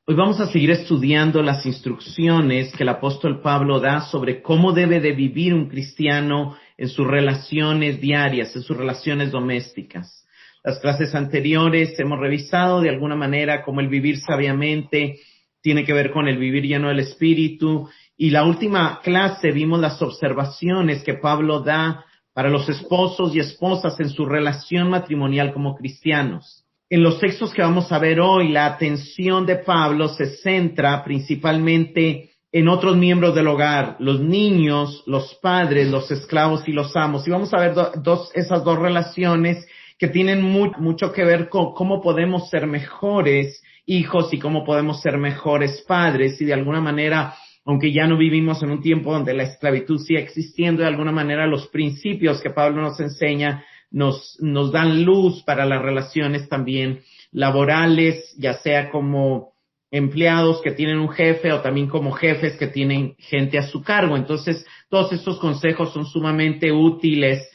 Hoy vamos a seguir estudiando las instrucciones que el apóstol Pablo da sobre cómo debe de vivir un cristiano en sus relaciones diarias, en sus relaciones domésticas. Las clases anteriores hemos revisado de alguna manera cómo el vivir sabiamente tiene que ver con el vivir lleno del Espíritu. Y la última clase vimos las observaciones que Pablo da para los esposos y esposas en su relación matrimonial como cristianos. En los textos que vamos a ver hoy, la atención de Pablo se centra principalmente en otros miembros del hogar, los niños, los padres, los esclavos y los amos. Y vamos a ver esas dos relaciones que tienen mucho que ver con cómo podemos ser mejores hijos y cómo podemos ser mejores padres. Y de alguna manera, aunque ya no vivimos en un tiempo donde la esclavitud sigue existiendo, de alguna manera los principios que Pablo nos enseña nos dan luz para las relaciones también laborales, ya sea como empleados que tienen un jefe o también como jefes que tienen gente a su cargo. Entonces, todos estos consejos son sumamente útiles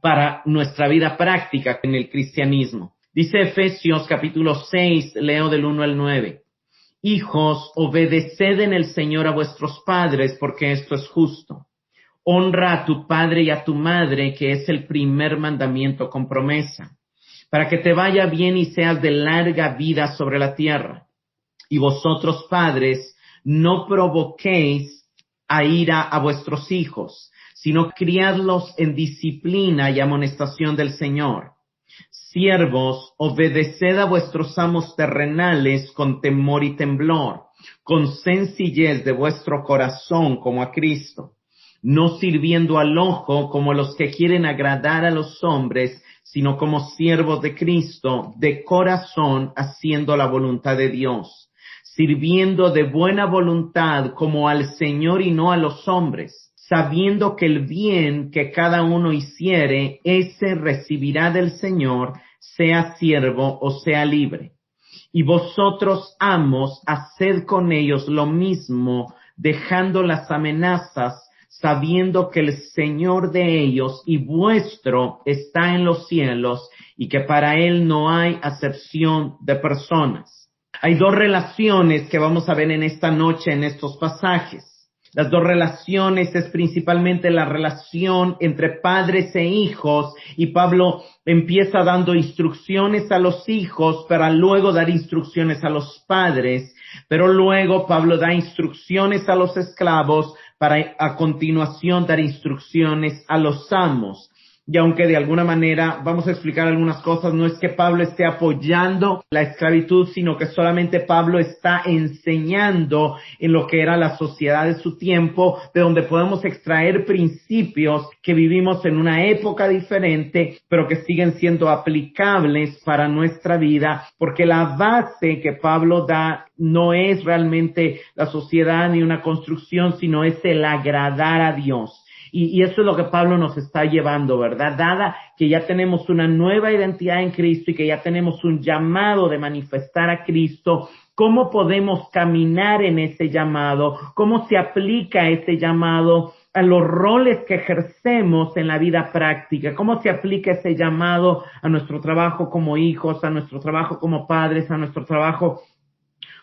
para nuestra vida práctica en el cristianismo. Dice Efesios capítulo 6, leo del 1 al 9. Hijos, obedeced en el Señor a vuestros padres, porque esto es justo. Honra a tu padre y a tu madre, que es el primer mandamiento con promesa, para que te vaya bien y seas de larga vida sobre la tierra. Y vosotros, padres, no provoquéis a ira a vuestros hijos, sino criadlos en disciplina y amonestación del Señor. Siervos, obedeced a vuestros amos terrenales con temor y temblor, con sencillez de vuestro corazón como a Cristo, no sirviendo al ojo como los que quieren agradar a los hombres, sino como siervos de Cristo, de corazón haciendo la voluntad de Dios, sirviendo de buena voluntad como al Señor y no a los hombres, sabiendo que el bien que cada uno hiciere, ese recibirá del Señor, sea siervo o sea libre. Y vosotros, amos, haced con ellos lo mismo, dejando las amenazas, sabiendo que el Señor de ellos y vuestro está en los cielos y que para Él no hay acepción de personas. Hay dos relaciones que vamos a ver en esta noche en estos pasajes. Las dos relaciones es principalmente la relación entre padres e hijos, y Pablo empieza dando instrucciones a los hijos para luego dar instrucciones a los padres, pero luego Pablo da instrucciones a los esclavos para a continuación dar instrucciones a los amos. Y aunque de alguna manera vamos a explicar algunas cosas, no es que Pablo esté apoyando la esclavitud, sino que solamente Pablo está enseñando en lo que era la sociedad de su tiempo, de donde podemos extraer principios que vivimos en una época diferente, pero que siguen siendo aplicables para nuestra vida, porque la base que Pablo da no es realmente la sociedad ni una construcción, sino es el agradar a Dios. Y eso es lo que Pablo nos está llevando, ¿verdad? Dada que ya tenemos una nueva identidad en Cristo y que ya tenemos un llamado de manifestar a Cristo, ¿cómo podemos caminar en ese llamado? ¿Cómo se aplica ese llamado a los roles que ejercemos en la vida práctica? ¿Cómo se aplica ese llamado a nuestro trabajo como hijos, a nuestro trabajo como padres, a nuestro trabajo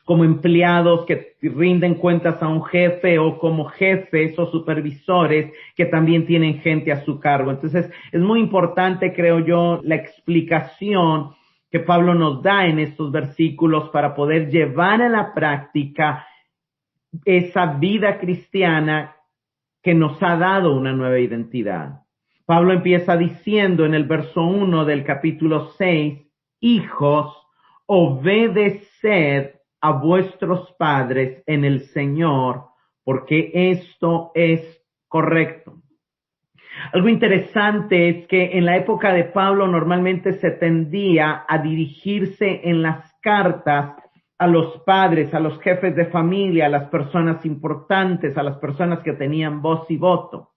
como empleados que rinden cuentas a un jefe, o como jefes o supervisores que también tienen gente a su cargo? Entonces, es muy importante, creo yo, la explicación que Pablo nos da en estos versículos para poder llevar a la práctica esa vida cristiana que nos ha dado una nueva identidad. Pablo empieza diciendo en el verso 1 del capítulo 6, hijos, obedeced a vuestros padres en el Señor, porque esto es correcto. Algo interesante es que en la época de Pablo normalmente se tendía a dirigirse en las cartas a los padres, a los jefes de familia, a las personas importantes, a las personas que tenían voz y voto.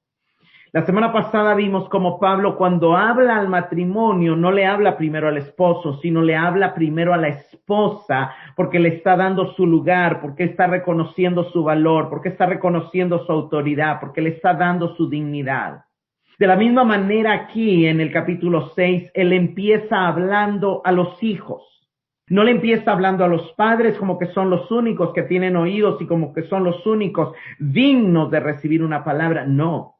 La semana pasada vimos cómo Pablo, cuando habla al matrimonio, no le habla primero al esposo, sino le habla primero a la esposa, porque le está dando su lugar, porque está reconociendo su valor, porque está reconociendo su autoridad, porque le está dando su dignidad. De la misma manera aquí en el capítulo 6, él empieza hablando a los hijos. No le empieza hablando a los padres como que son los únicos que tienen oídos y como que son los únicos dignos de recibir una palabra. No.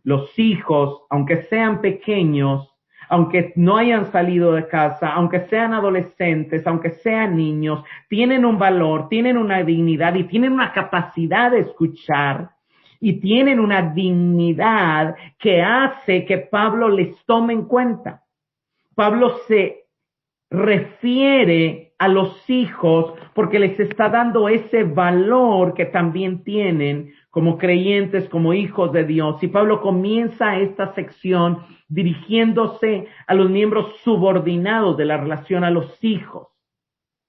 Los hijos, aunque sean pequeños, aunque no hayan salido de casa, aunque sean adolescentes, aunque sean niños, tienen un valor, tienen una dignidad y tienen una capacidad de escuchar y tienen una dignidad que hace que Pablo les tome en cuenta. Pablo se refiere a los hijos porque les está dando ese valor que también tienen como creyentes, como hijos de Dios. Y Pablo comienza esta sección dirigiéndose a los miembros subordinados de la relación a los hijos.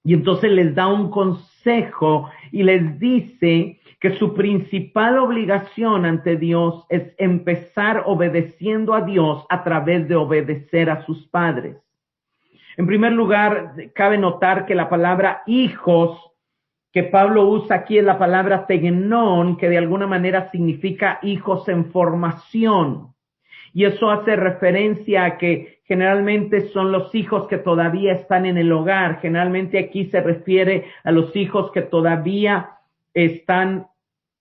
Y entonces les da un consejo y les dice que su principal obligación ante Dios es empezar obedeciendo a Dios a través de obedecer a sus padres. En primer lugar, cabe notar que la palabra hijos que Pablo usa aquí es la palabra tegnon, que de alguna manera significa hijos en formación. Y eso hace referencia a que generalmente son los hijos que todavía están en el hogar. Generalmente aquí se refiere a los hijos que todavía están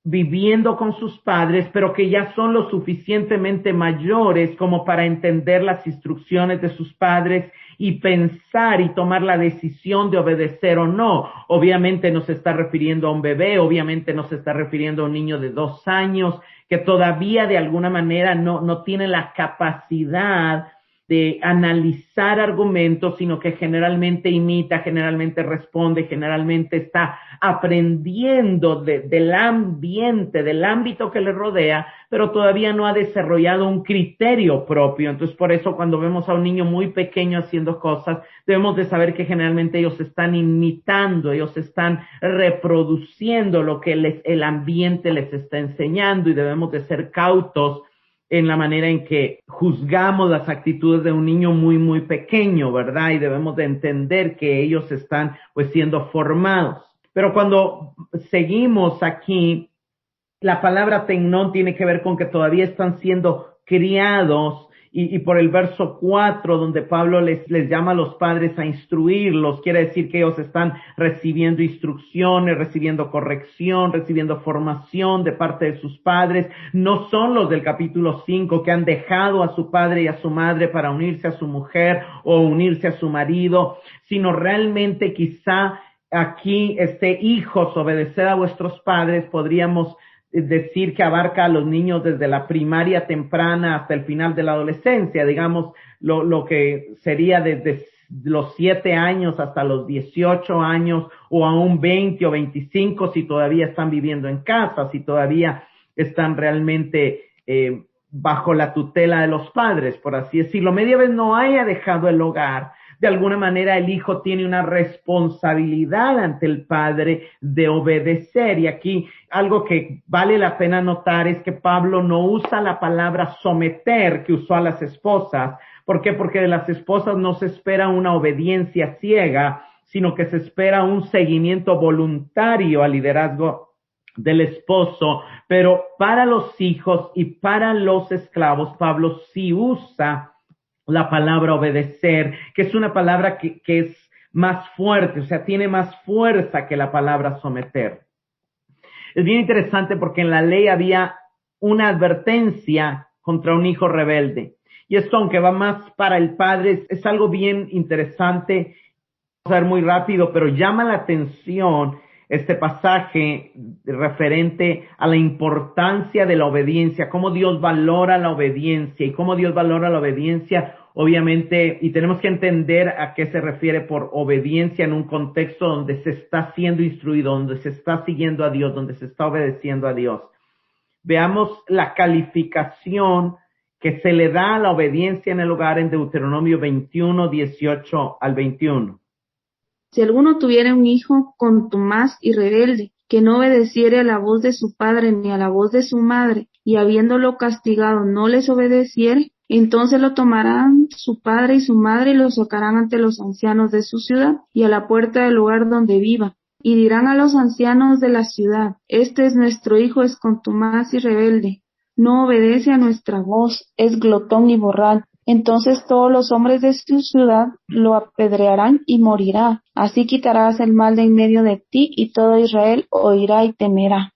viviendo con sus padres, pero que ya son lo suficientemente mayores como para entender las instrucciones de sus padres y pensar y tomar la decisión de obedecer o no. Obviamente no se está refiriendo a un bebé, obviamente no se está refiriendo a un niño de 2 años que todavía de alguna manera no tiene la capacidad de analizar argumentos, sino que generalmente imita, generalmente responde, generalmente está aprendiendo del ambiente, del ámbito que le rodea, pero todavía no ha desarrollado un criterio propio. Entonces, por eso cuando vemos a un niño muy pequeño haciendo cosas, debemos de saber que generalmente ellos están imitando, ellos están reproduciendo lo que el ambiente les está enseñando y debemos de ser cautos en la manera en que juzgamos las actitudes de un niño muy, muy pequeño, ¿verdad? Y debemos de entender que ellos están, pues, siendo formados. Pero cuando seguimos aquí, la palabra tegnon tiene que ver con que todavía están siendo criados y por el verso 4, donde Pablo les llama a los padres a instruirlos, quiere decir que ellos están recibiendo instrucciones, recibiendo corrección, recibiendo formación de parte de sus padres. No son los del capítulo 5 que han dejado a su padre y a su madre para unirse a su mujer o unirse a su marido, sino realmente quizá aquí hijos, obedeced a vuestros padres, podríamos decir que abarca a los niños desde la primaria temprana hasta el final de la adolescencia, digamos, lo que sería desde los 7 años hasta los 18 años o aún 20 o 25 si todavía están viviendo en casa, si todavía están realmente bajo la tutela de los padres, por así decirlo. Media vez no haya dejado el hogar, de alguna manera el hijo tiene una responsabilidad ante el padre de obedecer. Y aquí algo que vale la pena notar es que Pablo no usa la palabra someter que usó a las esposas. ¿Por qué? Porque de las esposas no se espera una obediencia ciega, sino que se espera un seguimiento voluntario al liderazgo del esposo. Pero para los hijos y para los esclavos, Pablo sí usa la palabra obedecer, que es una palabra que es más fuerte, o sea, tiene más fuerza que la palabra someter. Es bien interesante porque en la ley había una advertencia contra un hijo rebelde. Y esto, aunque va más para el padre, es algo bien interesante. Vamos a ver muy rápido, pero llama la atención este pasaje referente a la importancia de la obediencia, cómo Dios valora la obediencia y cómo Dios valora la obediencia, obviamente, y tenemos que entender a qué se refiere por obediencia en un contexto donde se está siendo instruido, donde se está siguiendo a Dios, donde se está obedeciendo a Dios. Veamos la calificación que se le da a la obediencia en el hogar en Deuteronomio 21, 18 al 21. Si alguno tuviera un hijo contumaz y rebelde, que no obedeciere a la voz de su padre ni a la voz de su madre, y habiéndolo castigado no les obedeciere, entonces lo tomarán su padre y su madre y lo sacarán ante los ancianos de su ciudad y a la puerta del lugar donde viva. Y dirán a los ancianos de la ciudad: este es nuestro hijo, es contumaz y rebelde, no obedece a nuestra voz, es glotón y borracho. Entonces todos los hombres de su ciudad lo apedrearán y morirá. Así quitarás el mal de en medio de ti, y todo Israel oirá y temerá.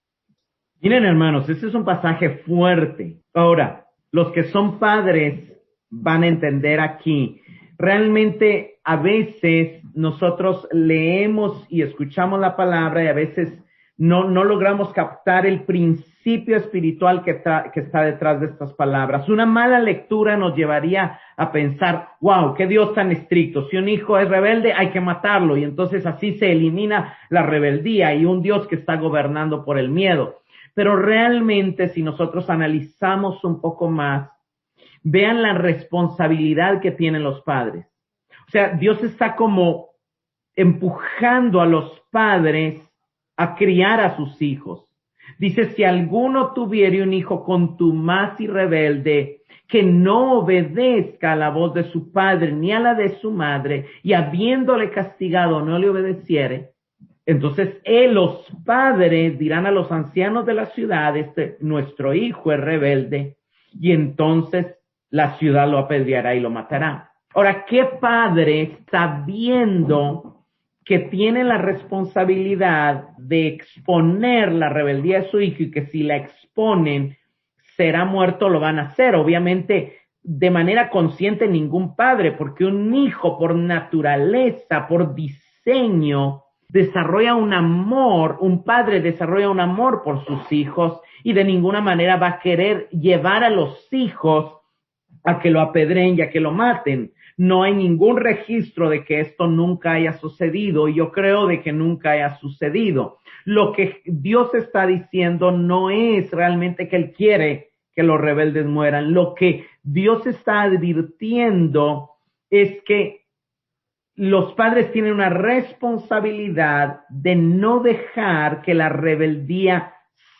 Miren, hermanos, este es un pasaje fuerte. Ahora, los que son padres van a entender aquí. Realmente, a veces nosotros leemos y escuchamos la palabra y a veces no logramos captar el principio espiritual que está detrás de estas palabras. Una mala lectura nos llevaría a pensar, wow, qué Dios tan estricto. Si un hijo es rebelde, hay que matarlo. Y entonces así se elimina la rebeldía y un Dios que está gobernando por el miedo. Pero realmente, si nosotros analizamos un poco más, vean la responsabilidad que tienen los padres. O sea, Dios está como empujando a los padres a criar a sus hijos. Dice, si alguno tuviere un hijo contumaz y rebelde, que no obedezca a la voz de su padre ni a la de su madre, y habiéndole castigado no le obedeciere, entonces los padres dirán a los ancianos de la ciudad, nuestro hijo es rebelde, y entonces la ciudad lo apedreará y lo matará. Ahora, ¿qué padre, sabiendo que tiene la responsabilidad de exponer la rebeldía de su hijo y que si la exponen será muerto, lo van a hacer? Obviamente, de manera consciente ningún padre, porque un hijo por naturaleza, por diseño, desarrolla un amor, un padre desarrolla un amor por sus hijos y de ninguna manera va a querer llevar a los hijos a que lo apedreen y a que lo maten. No hay ningún registro de que esto nunca haya sucedido y yo creo de que nunca haya sucedido. Lo que Dios está diciendo no es realmente que Él quiere que los rebeldes mueran. Lo que Dios está advirtiendo es que los padres tienen una responsabilidad de no dejar que la rebeldía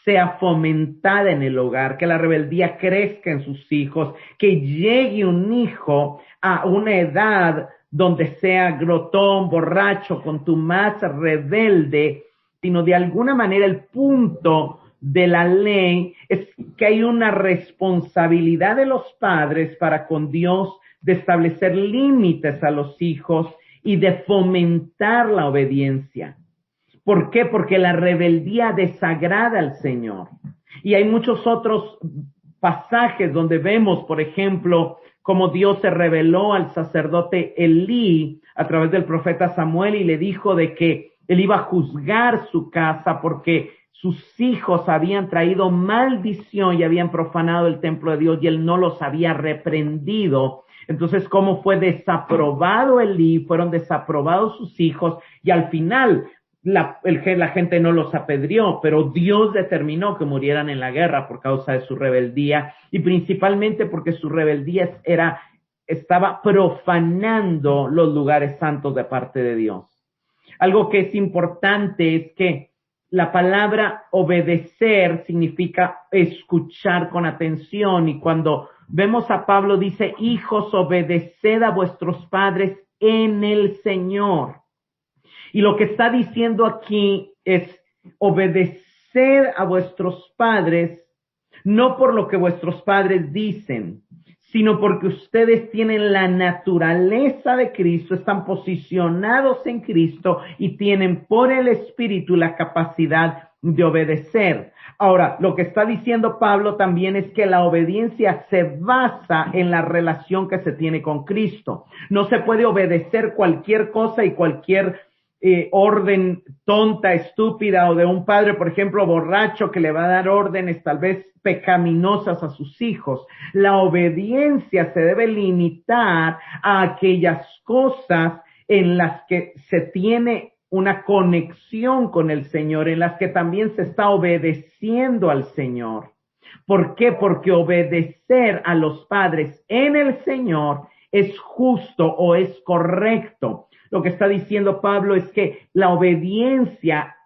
sea fomentada en el hogar, que la rebeldía crezca en sus hijos, que llegue un hijo a una edad donde sea glotón, borracho, contumaz, rebelde, sino de alguna manera el punto de la ley es que hay una responsabilidad de los padres para con Dios de establecer límites a los hijos y de fomentar la obediencia. ¿Por qué? Porque la rebeldía desagrada al Señor. Y hay muchos otros pasajes donde vemos, por ejemplo, cómo Dios se reveló al sacerdote Elí a través del profeta Samuel y le dijo de que él iba a juzgar su casa porque sus hijos habían traído maldición y habían profanado el templo de Dios y él no los había reprendido. Entonces, ¿cómo fue desaprobado Elí? Fueron desaprobados sus hijos y al final la gente no los apedreó, pero Dios determinó que murieran en la guerra por causa de su rebeldía y principalmente porque su rebeldía estaba profanando los lugares santos de parte de Dios. Algo que es importante es que la palabra obedecer significa escuchar con atención y cuando vemos a Pablo dice, hijos, obedeced a vuestros padres en el Señor. Y lo que está diciendo aquí es obedeced a vuestros padres, no por lo que vuestros padres dicen, sino porque ustedes tienen la naturaleza de Cristo, están posicionados en Cristo y tienen por el Espíritu la capacidad de obedecer. Ahora, lo que está diciendo Pablo también es que la obediencia se basa en la relación que se tiene con Cristo. No se puede obedecer cualquier cosa y cualquier orden tonta, estúpida o de un padre, por ejemplo, borracho que le va a dar órdenes tal vez pecaminosas a sus hijos. La obediencia se debe limitar a aquellas cosas en las que se tiene una conexión con el Señor, en las que también se está obedeciendo al Señor. ¿Por qué? Porque obedecer a los padres en el Señor es justo o es correcto. Lo que está diciendo Pablo es que la obediencia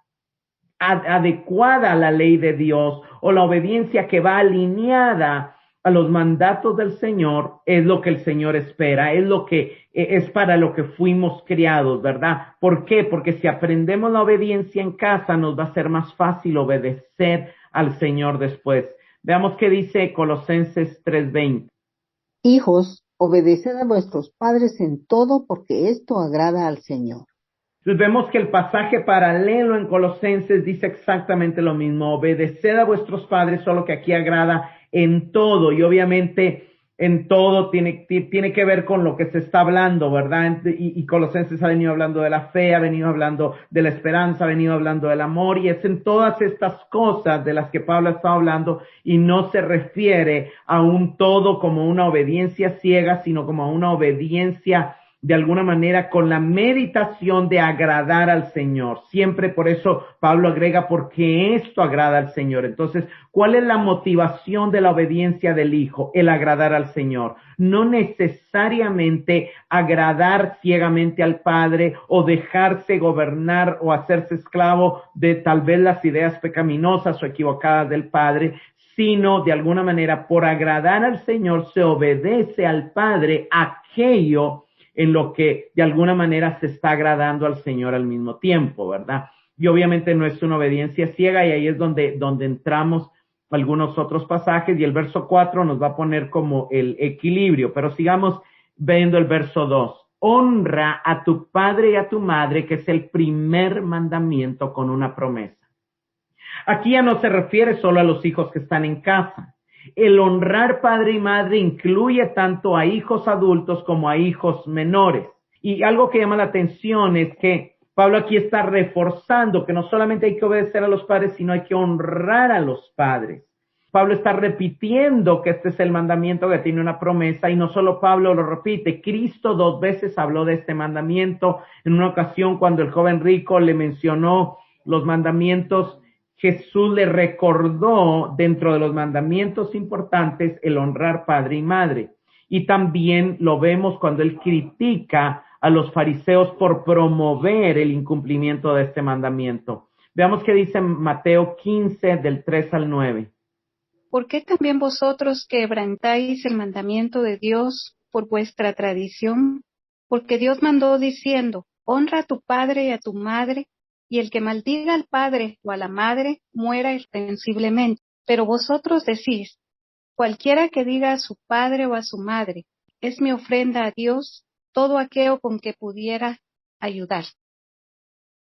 adecuada a la ley de Dios o la obediencia que va alineada a los mandatos del Señor es lo que el Señor espera, es lo que es para lo que fuimos criados, ¿verdad? ¿Por qué? Porque si aprendemos la obediencia en casa nos va a ser más fácil obedecer al Señor después. Veamos qué dice Colosenses 3:20. Hijos, Obedeced a vuestros padres en todo, porque esto agrada al Señor. Entonces vemos que el pasaje paralelo en Colosenses dice exactamente lo mismo. Obedeced a vuestros padres, solo que aquí agrada en todo. Y obviamente en todo tiene que ver con lo que se está hablando, ¿verdad? Y Colosenses ha venido hablando de la fe, ha venido hablando de la esperanza, ha venido hablando del amor. Y es en todas estas cosas de las que Pablo está hablando y no se refiere a un todo como una obediencia ciega, sino como a una obediencia de alguna manera con la meditación de agradar al Señor. Siempre por eso Pablo agrega, porque esto agrada al Señor. Entonces, ¿cuál es la motivación de la obediencia del Hijo? El agradar al Señor. No necesariamente agradar ciegamente al Padre o dejarse gobernar o hacerse esclavo de tal vez las ideas pecaminosas o equivocadas del Padre, sino de alguna manera por agradar al Señor se obedece al Padre aquello en lo que de alguna manera se está agradando al Señor al mismo tiempo, ¿verdad? Y obviamente no es una obediencia ciega, y ahí es donde entramos algunos otros pasajes, y el verso 4 nos va a poner como el equilibrio, pero sigamos viendo el verso 2. Honra a tu padre y a tu madre, que es el primer mandamiento con una promesa. Aquí ya no se refiere solo a los hijos que están en casa. El honrar padre y madre incluye tanto a hijos adultos como a hijos menores. Y algo que llama la atención es que Pablo aquí está reforzando que no solamente hay que obedecer a los padres, sino hay que honrar a los padres. Pablo está repitiendo que este es el mandamiento que tiene una promesa, y no solo Pablo lo repite, Cristo 2 veces habló de este mandamiento. En una ocasión, cuando el joven rico le mencionó los mandamientos, Jesús le recordó dentro de los mandamientos importantes el honrar padre y madre. Y también lo vemos cuando él critica a los fariseos por promover el incumplimiento de este mandamiento. Veamos qué dice Mateo 15 del 3 al 9. ¿Por qué también vosotros quebrantáis el mandamiento de Dios por vuestra tradición? Porque Dios mandó diciendo, honra a tu padre y a tu madre, y el que maldiga al padre o a la madre muera irrepensiblemente. Pero vosotros decís, cualquiera que diga a su padre o a su madre, es mi ofrenda a Dios, todo aquello con que pudiera ayudar.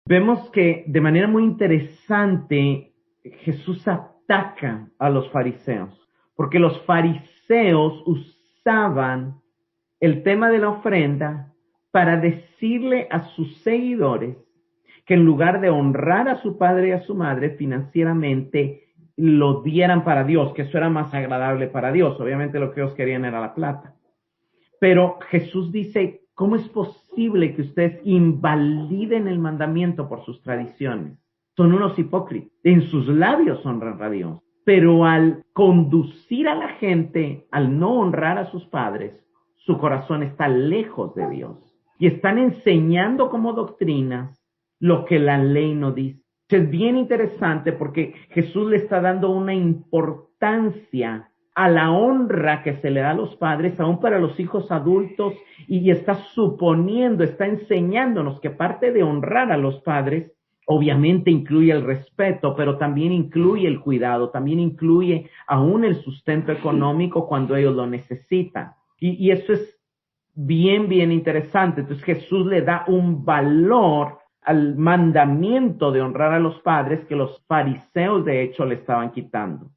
Vemos que de manera muy interesante Jesús ataca a los fariseos, porque los fariseos usaban el tema de la ofrenda para decirle a sus seguidores que en lugar de honrar a su padre y a su madre financieramente, lo dieran para Dios, que eso era más agradable para Dios. Obviamente lo que ellos querían era la plata. Pero Jesús dice, ¿cómo es posible que ustedes invaliden el mandamiento por sus tradiciones? Son unos hipócritas. En sus labios honran a Dios, pero al conducir a la gente, al no honrar a sus padres, su corazón está lejos de Dios. Y están enseñando como doctrinas lo que la ley no dice. Es bien interesante porque Jesús le está dando una importancia a la honra que se le da a los padres, aún para los hijos adultos, y está suponiendo, está enseñándonos que parte de honrar a los padres, obviamente incluye el respeto, pero también incluye el cuidado, también incluye aún el sustento económico cuando ellos lo necesitan. Y eso es bien interesante. Entonces Jesús le da un valor al mandamiento de honrar a los padres que los fariseos de hecho le estaban quitando.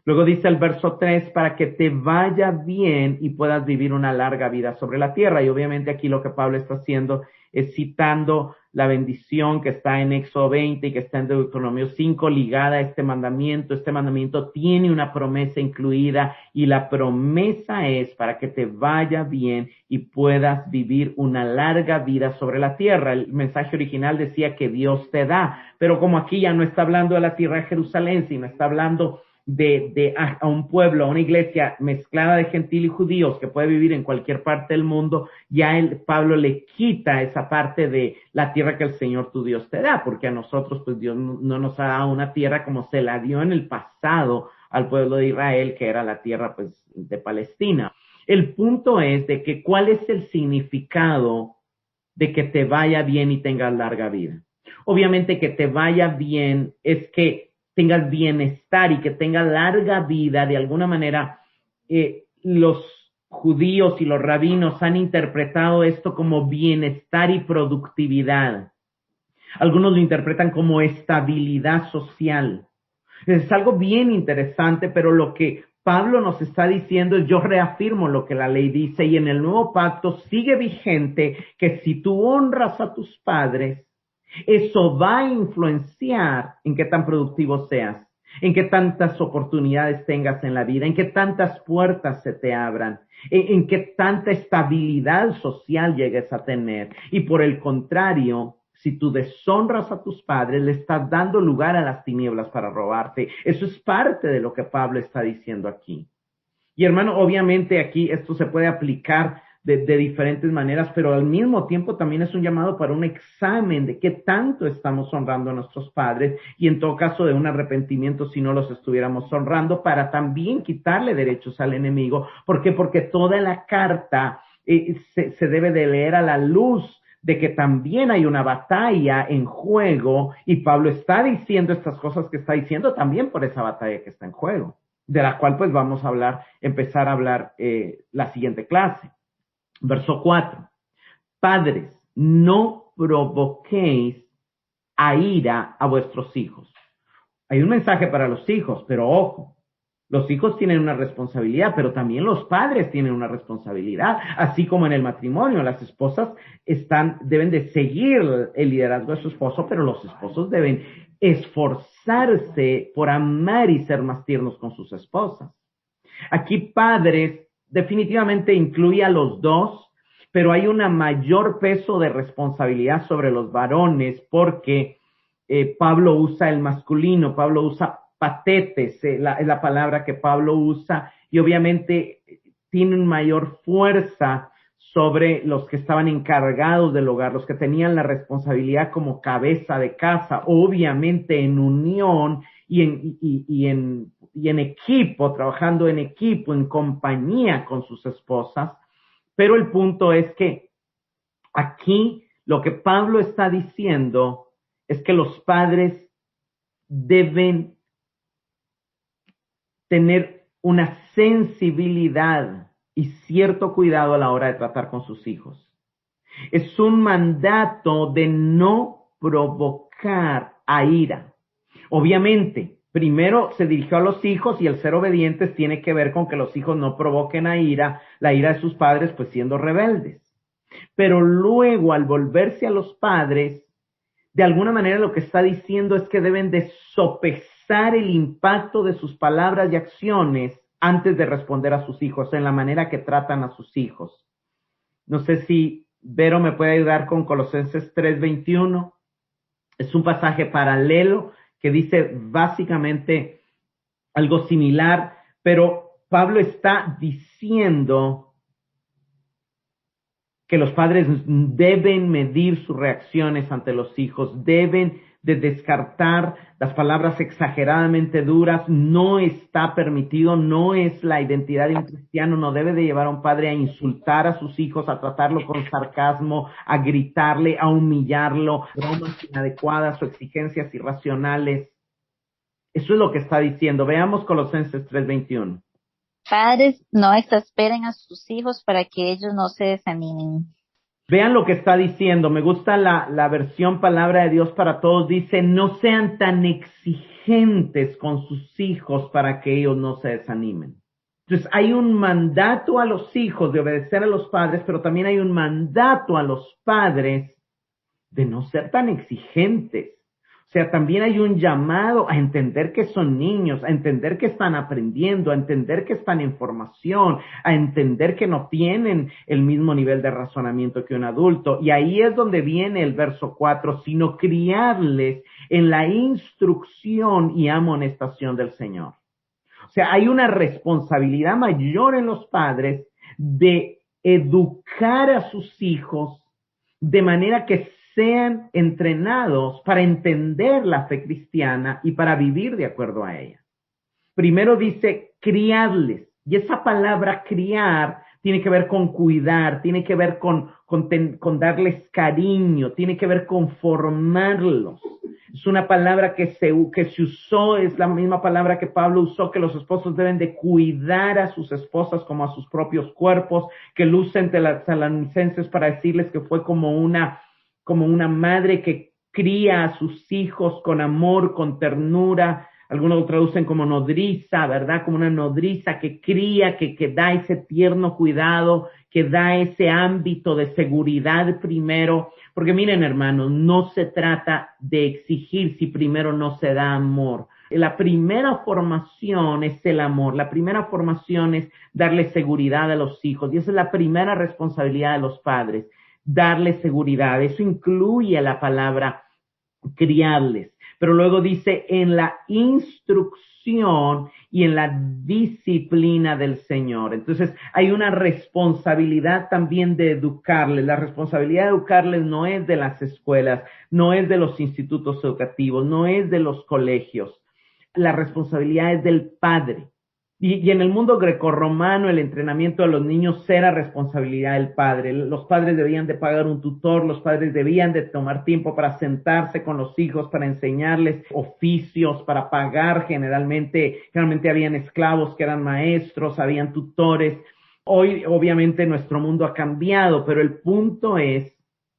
Luego dice el verso 3, para que te vaya bien y puedas vivir una larga vida sobre la tierra. Y obviamente aquí lo que Pablo está haciendo es citando la bendición que está en Éxodo 20 y que está en Deuteronomio 5 ligada a este mandamiento. Este mandamiento tiene una promesa incluida, y la promesa es para que te vaya bien y puedas vivir una larga vida sobre la tierra. El mensaje original decía que Dios te da, pero como aquí ya no está hablando de la tierra de Jerusalén, sino está hablando a un pueblo, a una iglesia mezclada de gentil y judíos que puede vivir en cualquier parte del mundo, ya Pablo le quita esa parte de la tierra que el Señor tu Dios te da, porque a nosotros pues Dios no nos ha dado una tierra como se la dio en el pasado al pueblo de Israel, que era la tierra pues de Palestina. El punto es de que ¿cuál es el significado de que te vaya bien y tengas larga vida? Obviamente que te vaya bien es que tengas bienestar y que tengas larga vida. De alguna manera, los judíos y los rabinos han interpretado esto como bienestar y productividad. Algunos lo interpretan como estabilidad social. Es algo bien interesante, pero lo que Pablo nos está diciendo es: yo reafirmo lo que la ley dice, y en el nuevo pacto sigue vigente que si tú honras a tus padres, eso va a influenciar en qué tan productivo seas, en qué tantas oportunidades tengas en la vida, en qué tantas puertas se te abran, en qué tanta estabilidad social llegues a tener. Y por el contrario, si tú deshonras a tus padres, le estás dando lugar a las tinieblas para robarte. Eso es parte de lo que Pablo está diciendo aquí. Y hermano, obviamente aquí esto se puede aplicar de diferentes maneras, pero al mismo tiempo también es un llamado para un examen de qué tanto estamos honrando a nuestros padres, y en todo caso de un arrepentimiento si no los estuviéramos honrando, para también quitarle derechos al enemigo. ¿Por qué? Porque toda la carta se debe de leer a la luz de que también hay una batalla en juego, y Pablo está diciendo estas cosas que está diciendo también por esa batalla que está en juego, de la cual pues vamos a empezar a hablar la siguiente clase. Verso 4. Padres, no provoquéis a ira a vuestros hijos. Hay un mensaje para los hijos, pero ojo, los hijos tienen una responsabilidad, pero también los padres tienen una responsabilidad. Así como en el matrimonio, las esposas deben de seguir el liderazgo de su esposo, pero los esposos deben esforzarse por amar y ser más tiernos con sus esposas. Aquí padres definitivamente incluye a los dos, pero hay un mayor peso de responsabilidad sobre los varones porque Pablo usa el masculino, Pablo usa patetes, es la palabra que Pablo usa, y obviamente tiene una mayor fuerza sobre los que estaban encargados del hogar, los que tenían la responsabilidad como cabeza de casa, obviamente en unión y en equipo, trabajando en equipo, en compañía con sus esposas. Pero el punto es que aquí lo que Pablo está diciendo es que los padres deben tener una sensibilidad y cierto cuidado a la hora de tratar con sus hijos. Es un mandato de no provocar a ira. Obviamente, primero se dirigió a los hijos, y el ser obedientes tiene que ver con que los hijos no provoquen a ira, la ira de sus padres, pues siendo rebeldes. Pero luego, al volverse a los padres, de alguna manera lo que está diciendo es que deben de sopesar el impacto de sus palabras y acciones antes de responder a sus hijos, en la manera que tratan a sus hijos. No sé si Vero me puede ayudar con Colosenses 3:21. Es un pasaje paralelo que dice básicamente algo similar, pero Pablo está diciendo que los padres deben medir sus reacciones ante los hijos, deben de descartar las palabras exageradamente duras. No está permitido, no es la identidad de un cristiano, no debe de llevar a un padre a insultar a sus hijos, a tratarlo con sarcasmo, a gritarle, a humillarlo, bromas inadecuadas o exigencias irracionales. Eso es lo que está diciendo. Veamos Colosenses 3:21. Padres, no exasperen a sus hijos para que ellos no se desanimen. Vean lo que está diciendo. Me gusta la versión Palabra de Dios para Todos. Dice: no sean tan exigentes con sus hijos para que ellos no se desanimen. Entonces hay un mandato a los hijos de obedecer a los padres, pero también hay un mandato a los padres de no ser tan exigentes. O sea, también hay un llamado a entender que son niños, a entender que están aprendiendo, a entender que están en formación, a entender que no tienen el mismo nivel de razonamiento que un adulto. Y ahí es donde viene el verso 4, sino criarles en la instrucción y amonestación del Señor. O sea, hay una responsabilidad mayor en los padres de educar a sus hijos de manera que sean entrenados para entender la fe cristiana y para vivir de acuerdo a ella. Primero dice criarles, y esa palabra criar tiene que ver con cuidar, tiene que ver con darles cariño, tiene que ver con formarlos. Es una palabra que se usó, es la misma palabra que Pablo usó, que los esposos deben de cuidar a sus esposas como a sus propios cuerpos, que él usa entre las tesalonicenses para decirles que fue como una madre que cría a sus hijos con amor, con ternura. Algunos lo traducen como nodriza, ¿verdad? Como una nodriza que cría, que da ese tierno cuidado, que da ese ámbito de seguridad primero. Porque miren, hermanos, no se trata de exigir si primero no se da amor. La primera formación es el amor. La primera formación es darle seguridad a los hijos. Y esa es la primera responsabilidad de los padres, darle seguridad. Eso incluye la palabra criarles. Pero luego dice en la instrucción y en la disciplina del Señor. Entonces hay una responsabilidad también de educarles. La responsabilidad de educarles no es de las escuelas, no es de los institutos educativos, no es de los colegios. La responsabilidad es del padre. Y en el mundo grecorromano el entrenamiento de los niños era responsabilidad del padre. Los padres debían de pagar un tutor, los padres debían de tomar tiempo para sentarse con los hijos, para enseñarles oficios, para pagar. Generalmente habían esclavos que eran maestros, habían tutores. Hoy obviamente nuestro mundo ha cambiado, pero el punto es,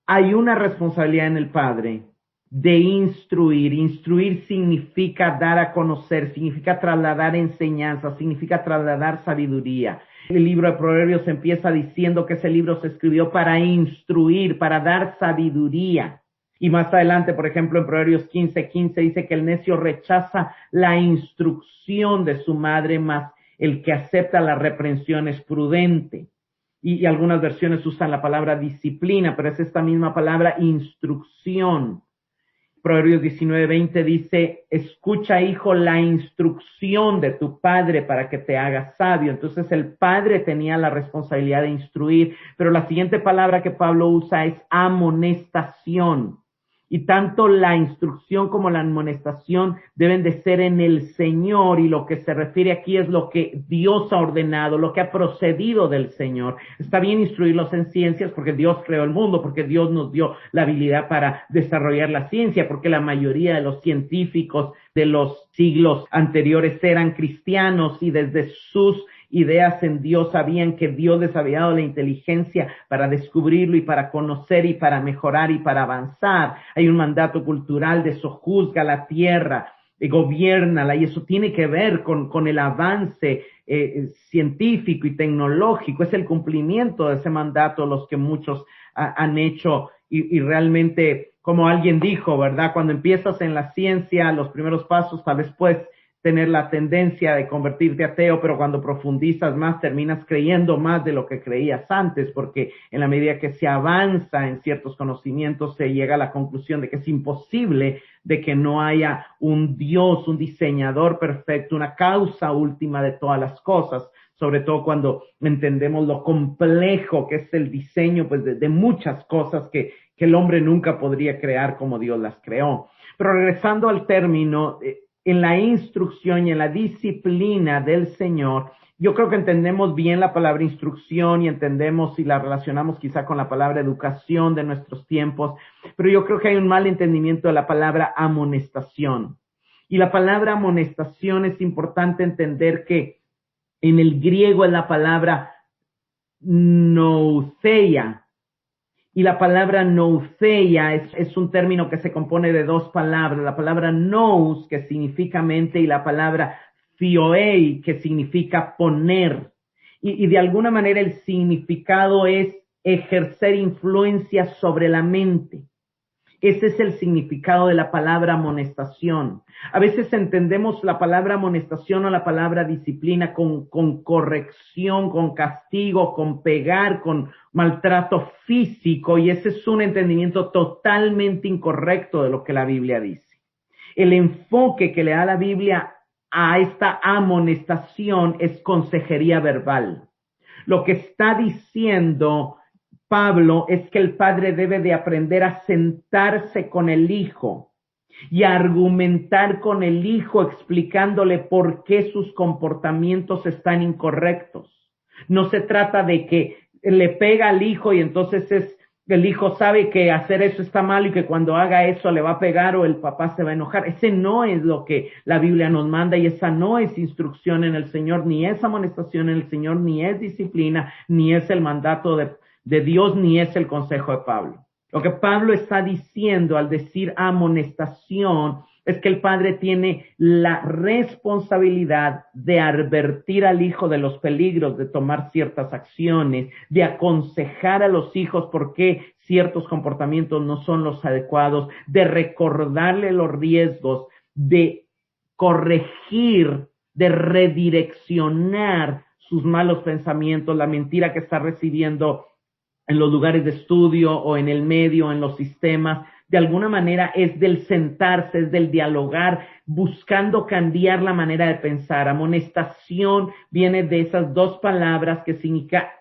hay una responsabilidad en el padre de instruir. Instruir significa dar a conocer, significa trasladar enseñanza, significa trasladar sabiduría. El libro de Proverbios empieza diciendo que ese libro se escribió para instruir, para dar sabiduría. Y más adelante, por ejemplo, en Proverbios 15:15 dice que el necio rechaza la instrucción de su madre, mas el que acepta la reprensión es prudente. Y algunas versiones usan la palabra disciplina, pero es esta misma palabra instrucción. Proverbios 19:20 dice, escucha, hijo, la instrucción de tu padre para que te hagas sabio. Entonces el padre tenía la responsabilidad de instruir, pero la siguiente palabra que Pablo usa es amonestación. Y tanto la instrucción como la amonestación deben de ser en el Señor, y lo que se refiere aquí es lo que Dios ha ordenado, lo que ha procedido del Señor. Está bien instruirlos en ciencias porque Dios creó el mundo, porque Dios nos dio la habilidad para desarrollar la ciencia, porque la mayoría de los científicos de los siglos anteriores eran cristianos y desde sus ideas en Dios sabían que Dios les había dado la inteligencia para descubrirlo y para conocer y para mejorar y para avanzar. Hay un mandato cultural de sojuzga la tierra, gobiérnala, y eso tiene que ver con el avance científico y tecnológico. Es el cumplimiento de ese mandato los que muchos han hecho y realmente, como alguien dijo, ¿verdad? Cuando empiezas en la ciencia, los primeros pasos tal vez puedes tener la tendencia de convertirte ateo, pero cuando profundizas más terminas creyendo más de lo que creías antes, porque en la medida que se avanza en ciertos conocimientos se llega a la conclusión de que es imposible de que no haya un Dios, un diseñador perfecto, una causa última de todas las cosas, sobre todo cuando entendemos lo complejo que es el diseño pues de muchas cosas que el hombre nunca podría crear como Dios las creó. Pero regresando al término, en la instrucción y en la disciplina del Señor, yo creo que entendemos bien la palabra instrucción y entendemos y la relacionamos quizá con la palabra educación de nuestros tiempos, pero yo creo que hay un mal entendimiento de la palabra amonestación. Y la palabra amonestación es importante entender que en el griego es la palabra noutheia. Y la palabra noutheia es un término que se compone de dos palabras, la palabra nous, que significa mente, y la palabra phioei, que significa poner. Y de alguna manera el significado es ejercer influencia sobre la mente. Ese es el significado de la palabra amonestación. A veces entendemos la palabra amonestación o la palabra disciplina con corrección, con castigo, con pegar, con maltrato físico, y ese es un entendimiento totalmente incorrecto de lo que la Biblia dice. El enfoque que le da la Biblia a esta amonestación es consejería verbal. Lo que está diciendo Pablo es que el padre debe de aprender a sentarse con el hijo y a argumentar con el hijo explicándole por qué sus comportamientos están incorrectos. No se trata de que le pega al hijo y entonces el hijo sabe que hacer eso está mal y que cuando haga eso le va a pegar o el papá se va a enojar. Ese no es lo que la Biblia nos manda y esa no es instrucción en el Señor, ni es amonestación en el Señor, ni es disciplina, ni es el mandato de Dios, ni es el consejo de Pablo. Lo que Pablo está diciendo al decir amonestación es que el padre tiene la responsabilidad de advertir al hijo de los peligros, de tomar ciertas acciones, de aconsejar a los hijos por qué ciertos comportamientos no son los adecuados, de recordarle los riesgos, de corregir, de redireccionar sus malos pensamientos, la mentira que está recibiendo en los lugares de estudio o en el medio, en los sistemas. De alguna manera es del sentarse, es del dialogar, buscando cambiar la manera de pensar. Amonestación viene de esas dos palabras que significa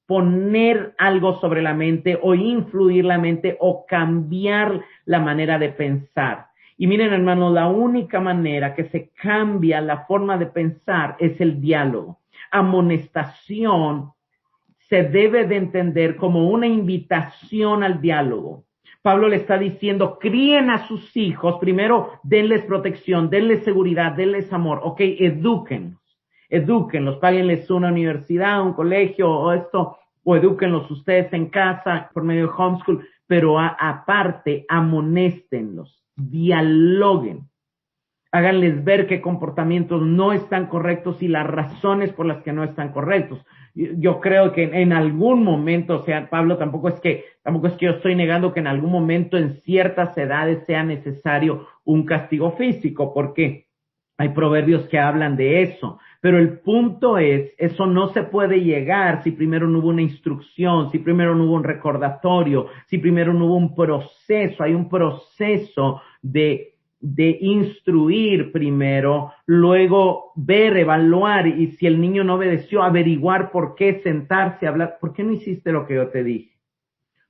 poner algo sobre la mente o influir la mente o cambiar la manera de pensar. Y miren, hermanos, la única manera que se cambia la forma de pensar es el diálogo. Amonestación se debe de entender como una invitación al diálogo. Pablo le está diciendo, críen a sus hijos, primero denles protección, denles seguridad, denles amor, ok, edúquenlos, páguenles una universidad, un colegio o esto, o edúquenlos ustedes en casa por medio de homeschool, pero aparte amonéstenlos, dialoguen, háganles ver qué comportamientos no están correctos y las razones por las que no están correctos. Yo creo que en algún momento, o sea, Pablo, tampoco es que yo estoy negando que en algún momento en ciertas edades sea necesario un castigo físico, porque hay proverbios que hablan de eso. Pero el punto es, eso no se puede llegar si primero no hubo una instrucción, si primero no hubo un recordatorio, si primero no hubo un proceso. Hay un proceso de instruir primero, luego ver, evaluar, y si el niño no obedeció, averiguar por qué, sentarse, hablar, ¿por qué no hiciste lo que yo te dije?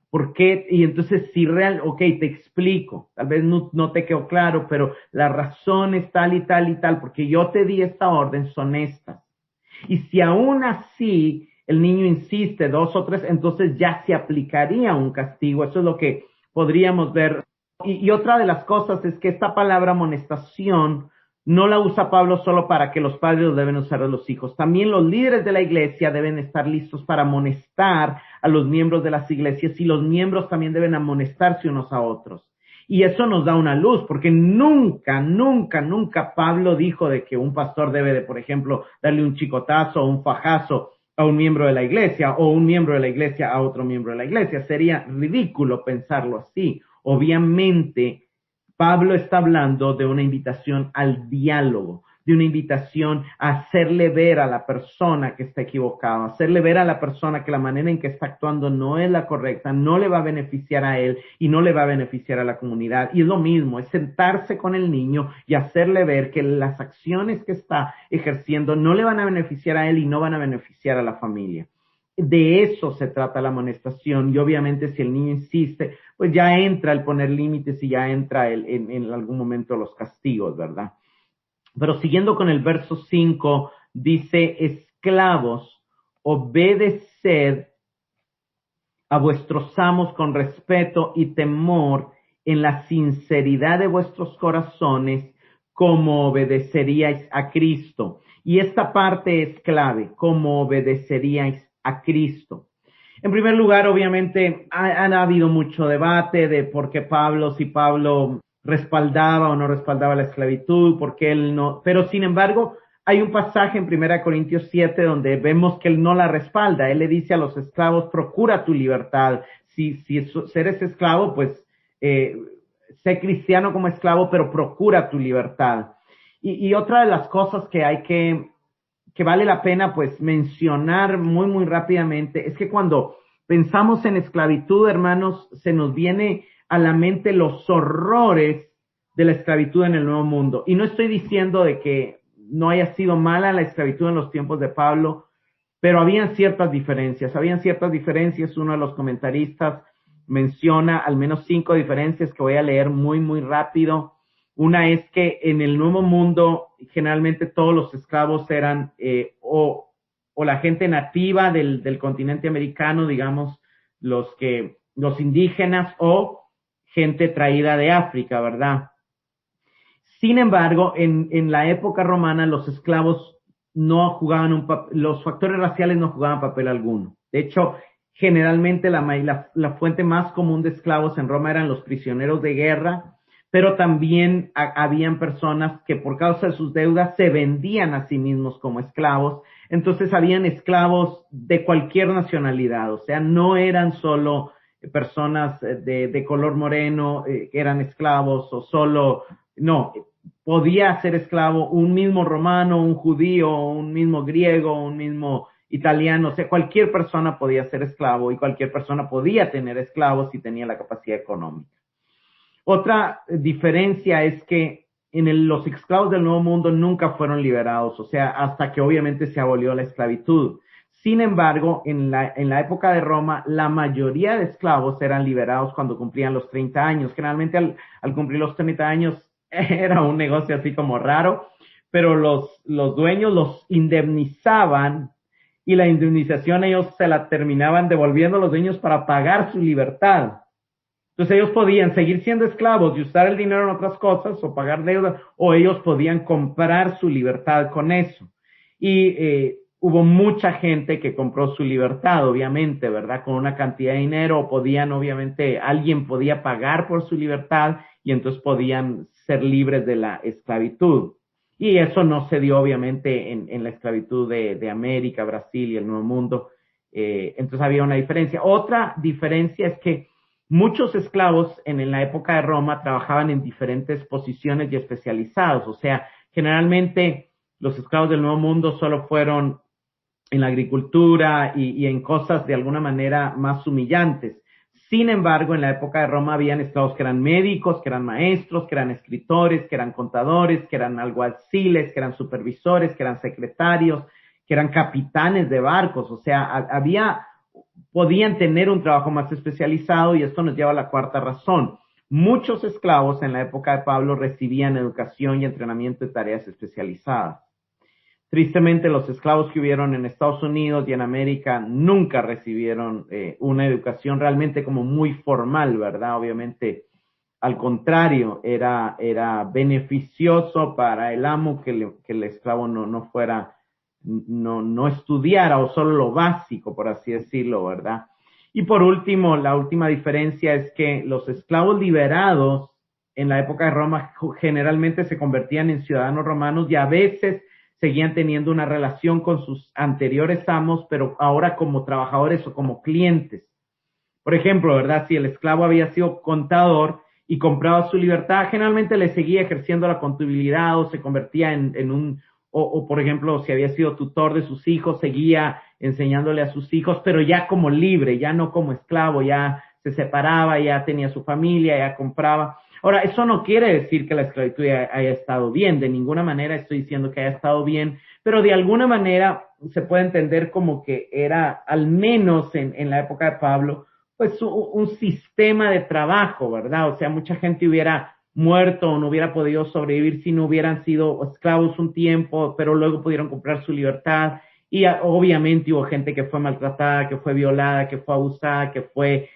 ¿Por qué? Y entonces si te explico, tal vez no te quedó claro, pero la razón es tal y tal y tal, porque yo te di esta orden, son estas. Y si aún así el niño insiste 2 o 3, entonces ya se aplicaría un castigo. Eso es lo que podríamos ver. Y otra de las cosas es que esta palabra amonestación no la usa Pablo solo para que los padres lo deben usar a los hijos. También los líderes de la iglesia deben estar listos para amonestar a los miembros de las iglesias y los miembros también deben amonestarse unos a otros. Y eso nos da una luz, porque nunca Pablo dijo de que un pastor debe de, por ejemplo, darle un chicotazo o un fajazo a un miembro de la iglesia o un miembro de la iglesia a otro miembro de la iglesia. Sería ridículo pensarlo así. Obviamente, Pablo está hablando de una invitación al diálogo, de una invitación a hacerle ver a la persona que está equivocada, hacerle ver a la persona que la manera en que está actuando no es la correcta, no le va a beneficiar a él y no le va a beneficiar a la comunidad. Y es lo mismo, es sentarse con el niño y hacerle ver que las acciones que está ejerciendo no le van a beneficiar a él y no van a beneficiar a la familia. De eso se trata la amonestación, y obviamente si el niño insiste, pues ya entra el poner límites y ya entra en algún momento los castigos, ¿verdad? Pero siguiendo con el verso 5, dice, esclavos, obedeced a vuestros amos con respeto y temor en la sinceridad de vuestros corazones, como obedeceríais a Cristo. Y esta parte es clave, como obedeceríais a Cristo. En primer lugar, obviamente, ha habido mucho debate de por qué si Pablo respaldaba o no respaldaba la esclavitud, por qué él no, pero sin embargo, hay un pasaje en 1 Corintios 7 donde vemos que él no la respalda. Él le dice a los esclavos, procura tu libertad. Si eres esclavo, pues, sé cristiano como esclavo, pero procura tu libertad. Y otra de las cosas que hay que vale la pena pues mencionar muy rápidamente es que cuando pensamos en esclavitud, hermanos, se nos viene a la mente los horrores de la esclavitud en el Nuevo Mundo. Y no estoy diciendo de que no haya sido mala la esclavitud en los tiempos de Pablo, pero habían ciertas diferencias. Uno de los comentaristas menciona al menos 5 diferencias que voy a leer muy rápido. Una es que en el Nuevo Mundo generalmente todos los esclavos eran o o la gente nativa del continente americano, digamos, los indígenas o gente traída de África, ¿verdad? Sin embargo, en la época romana los esclavos no jugaban los factores raciales no jugaban papel alguno. De hecho, generalmente la fuente más común de esclavos en Roma eran los prisioneros de guerra, pero también habían personas que por causa de sus deudas se vendían a sí mismos como esclavos. Entonces habían esclavos de cualquier nacionalidad, o sea, no eran solo personas de color moreno que eran esclavos o solo, no, podía ser esclavo un mismo romano, un judío, un mismo griego, un mismo italiano, o sea, cualquier persona podía ser esclavo y cualquier persona podía tener esclavos si tenía la capacidad económica. Otra diferencia es que los esclavos del Nuevo Mundo nunca fueron liberados, o sea, hasta que obviamente se abolió la esclavitud. Sin embargo, en la época de Roma, la mayoría de esclavos eran liberados cuando cumplían los 30 años. Generalmente al cumplir los 30 años era un negocio así como raro, pero los dueños los indemnizaban y la indemnización ellos se la terminaban devolviendo a los dueños para pagar su libertad. Entonces ellos podían seguir siendo esclavos y usar el dinero en otras cosas o pagar deudas, o ellos podían comprar su libertad con eso. Y hubo mucha gente que compró su libertad, obviamente, ¿verdad? Con una cantidad de dinero, obviamente, alguien podía pagar por su libertad y entonces podían ser libres de la esclavitud. Y eso no se dio, obviamente, en la esclavitud de América, Brasil y el Nuevo Mundo. Entonces había una diferencia. Otra diferencia es que muchos esclavos en la época de Roma trabajaban en diferentes posiciones y especializados. O sea, generalmente los esclavos del Nuevo Mundo solo fueron en la agricultura y en cosas de alguna manera más humillantes. Sin embargo, en la época de Roma habían esclavos que eran médicos, que eran maestros, que eran escritores, que eran contadores, que eran alguaciles, que eran supervisores, que eran secretarios, que eran capitanes de barcos. O sea, podían tener un trabajo más especializado, y esto nos lleva a la cuarta razón. Muchos esclavos en la época de Pablo recibían educación y entrenamiento de tareas especializadas. Tristemente, los esclavos que hubieron en Estados Unidos y en América nunca recibieron una educación realmente como muy formal, ¿verdad? Obviamente, al contrario, era beneficioso para el amo que el esclavo no estudiara o solo lo básico, por así decirlo, ¿verdad? Y por último, la última diferencia es que los esclavos liberados en la época de Roma generalmente se convertían en ciudadanos romanos y a veces seguían teniendo una relación con sus anteriores amos, pero ahora como trabajadores o como clientes. Por ejemplo, ¿verdad? Si el esclavo había sido contador y compraba su libertad, generalmente le seguía ejerciendo la contabilidad o se convertía en un, o por ejemplo, si había sido tutor de sus hijos, seguía enseñándole a sus hijos, pero ya como libre, ya no como esclavo, ya se separaba, ya tenía su familia, ya compraba. Ahora, eso no quiere decir que la esclavitud haya estado bien, de ninguna manera estoy diciendo que haya estado bien, pero de alguna manera se puede entender como que era, al menos en la época de Pablo, pues un sistema de trabajo, ¿verdad? O sea, mucha gente hubiera muerto o no hubiera podido sobrevivir si no hubieran sido esclavos un tiempo, pero luego pudieron comprar su libertad. Y obviamente hubo gente que fue maltratada, que fue violada, que fue abusada, que fue...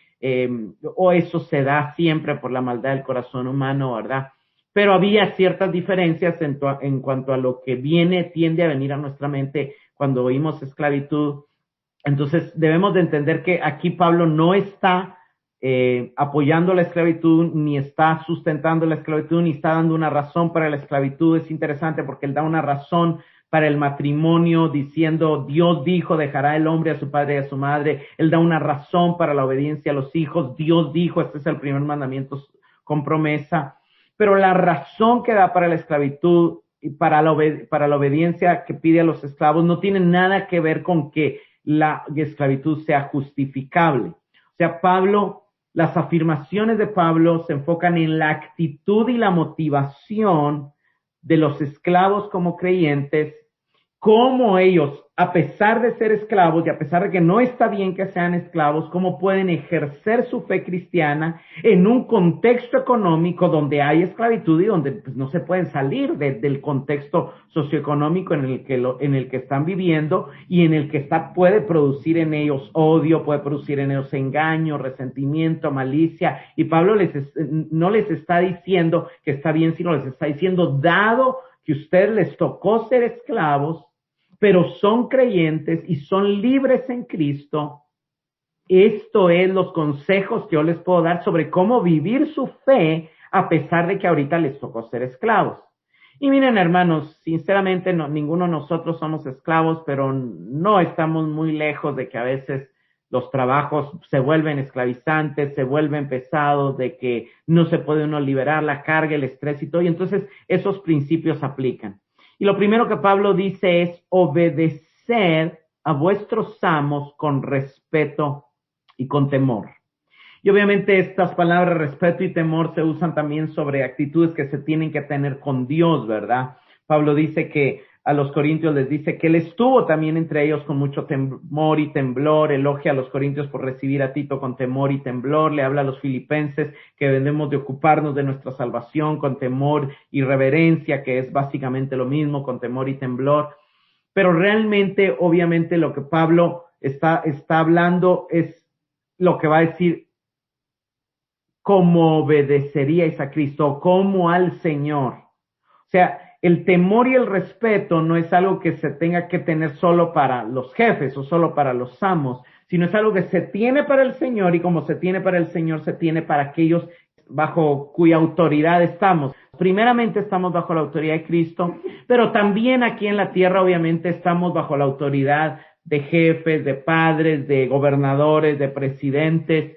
o eso se da siempre por la maldad del corazón humano, ¿verdad? Pero había ciertas diferencias en cuanto a lo que tiende a venir a nuestra mente cuando oímos esclavitud. Entonces debemos de entender que aquí Pablo no está apoyando la esclavitud, ni está sustentando la esclavitud, ni está dando una razón para la esclavitud. Es interesante porque él da una razón para el matrimonio, diciendo, Dios dijo, dejará el hombre a su padre y a su madre. Él da una razón para la obediencia a los hijos. Dios dijo, este es el primer mandamiento con promesa. Pero la razón que da para la esclavitud y para la obediencia que pide a los esclavos no tiene nada que ver con que la esclavitud sea justificable. O sea, las afirmaciones de Pablo se enfocan en la actitud y la motivación de los esclavos como creyentes, cómo ellos a pesar de ser esclavos y a pesar de que no está bien que sean esclavos, cómo pueden ejercer su fe cristiana en un contexto económico donde hay esclavitud y donde pues, no se pueden salir del contexto socioeconómico en el que están viviendo y en el que puede producir en ellos odio, puede producir en ellos engaño, resentimiento, malicia. Y Pablo no les está diciendo que está bien, sino les está diciendo, dado que a ustedes les tocó ser esclavos, pero son creyentes y son libres en Cristo, esto es los consejos que yo les puedo dar sobre cómo vivir su fe a pesar de que ahorita les tocó ser esclavos. Y miren, hermanos, sinceramente ninguno de nosotros somos esclavos, pero no estamos muy lejos de que a veces los trabajos se vuelven esclavizantes, se vuelven pesados, de que no se puede uno liberar la carga, el estrés y todo, y entonces esos principios aplican. Y lo primero que Pablo dice es obedecer a vuestros amos con respeto y con temor. Y obviamente estas palabras respeto y temor se usan también sobre actitudes que se tienen que tener con Dios, ¿verdad? Pablo dice que a los corintios les dice que él estuvo también entre ellos con mucho temor y temblor, elogia a los corintios por recibir a Tito con temor y temblor, le habla a los filipenses que debemos de ocuparnos de nuestra salvación con temor y reverencia, que es básicamente lo mismo, con temor y temblor. Pero realmente, obviamente, lo que Pablo está hablando es lo que va a decir, cómo obedeceríais a Cristo, como al Señor. O sea, el temor y el respeto no es algo que se tenga que tener solo para los jefes o solo para los amos, sino es algo que se tiene para el Señor, y como se tiene para el Señor, se tiene para aquellos bajo cuya autoridad estamos. Primeramente estamos bajo la autoridad de Cristo, pero también aquí en la tierra obviamente estamos bajo la autoridad de jefes, de padres, de gobernadores, de presidentes,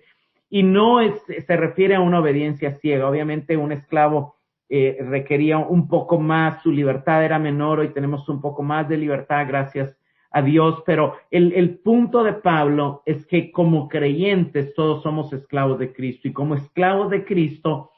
y no se refiere a una obediencia ciega. Obviamente un esclavo requería un poco más, su libertad era menor, hoy tenemos un poco más de libertad gracias a Dios, pero el punto de Pablo es que como creyentes todos somos esclavos de Cristo, y como esclavos de Cristo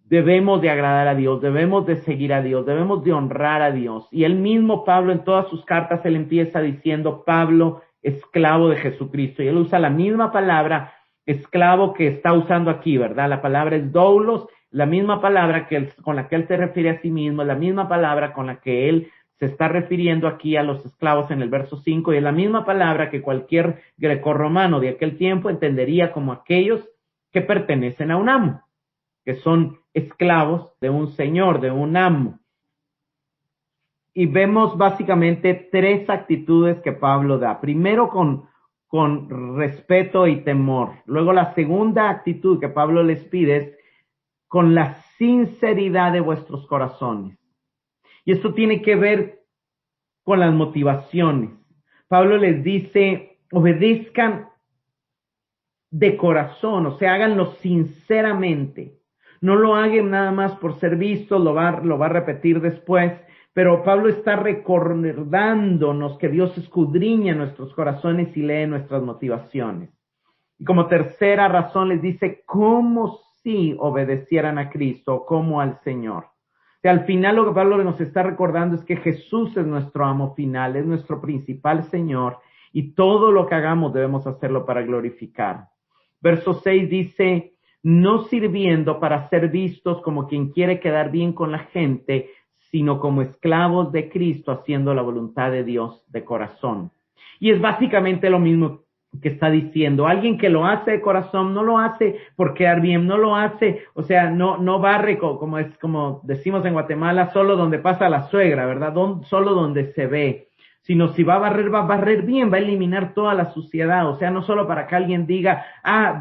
debemos de agradar a Dios, debemos de seguir a Dios, debemos de honrar a Dios. Y él mismo, Pablo, en todas sus cartas, él empieza diciendo, Pablo, esclavo de Jesucristo, y él usa la misma palabra esclavo que está usando aquí, ¿verdad? La palabra es doulos, la misma palabra con la que él se refiere a sí mismo, la misma palabra con la que él se está refiriendo aquí a los esclavos en el verso 5, y es la misma palabra que cualquier grecorromano de aquel tiempo entendería como aquellos que pertenecen a un amo, que son esclavos de un señor, de un amo. Y vemos básicamente tres actitudes que Pablo da. Primero con respeto y temor. Luego la segunda actitud que Pablo les pide es con la sinceridad de vuestros corazones. Y esto tiene que ver con las motivaciones. Pablo les dice, obedezcan de corazón, o sea, háganlo sinceramente. No lo hagan nada más por ser vistos, lo va a repetir después, pero Pablo está recordándonos que Dios escudriña nuestros corazones y lee nuestras motivaciones. Y como tercera razón les dice, como si obedecieran a Cristo, como al Señor. O sea, al final lo que Pablo nos está recordando es que Jesús es nuestro amo final, es nuestro principal Señor, y todo lo que hagamos debemos hacerlo para glorificar. Verso 6 dice, no sirviendo para ser vistos como quien quiere quedar bien con la gente, sino como esclavos de Cristo, haciendo la voluntad de Dios de corazón. Y es básicamente lo mismo que está diciendo. Alguien que lo hace de corazón no lo hace por quedar bien, no lo hace, o sea, no barre como decimos en Guatemala, solo donde pasa la suegra, ¿verdad? Solo donde se ve. Sino si va a barrer bien, va a eliminar toda la suciedad. O sea, no solo para que alguien diga,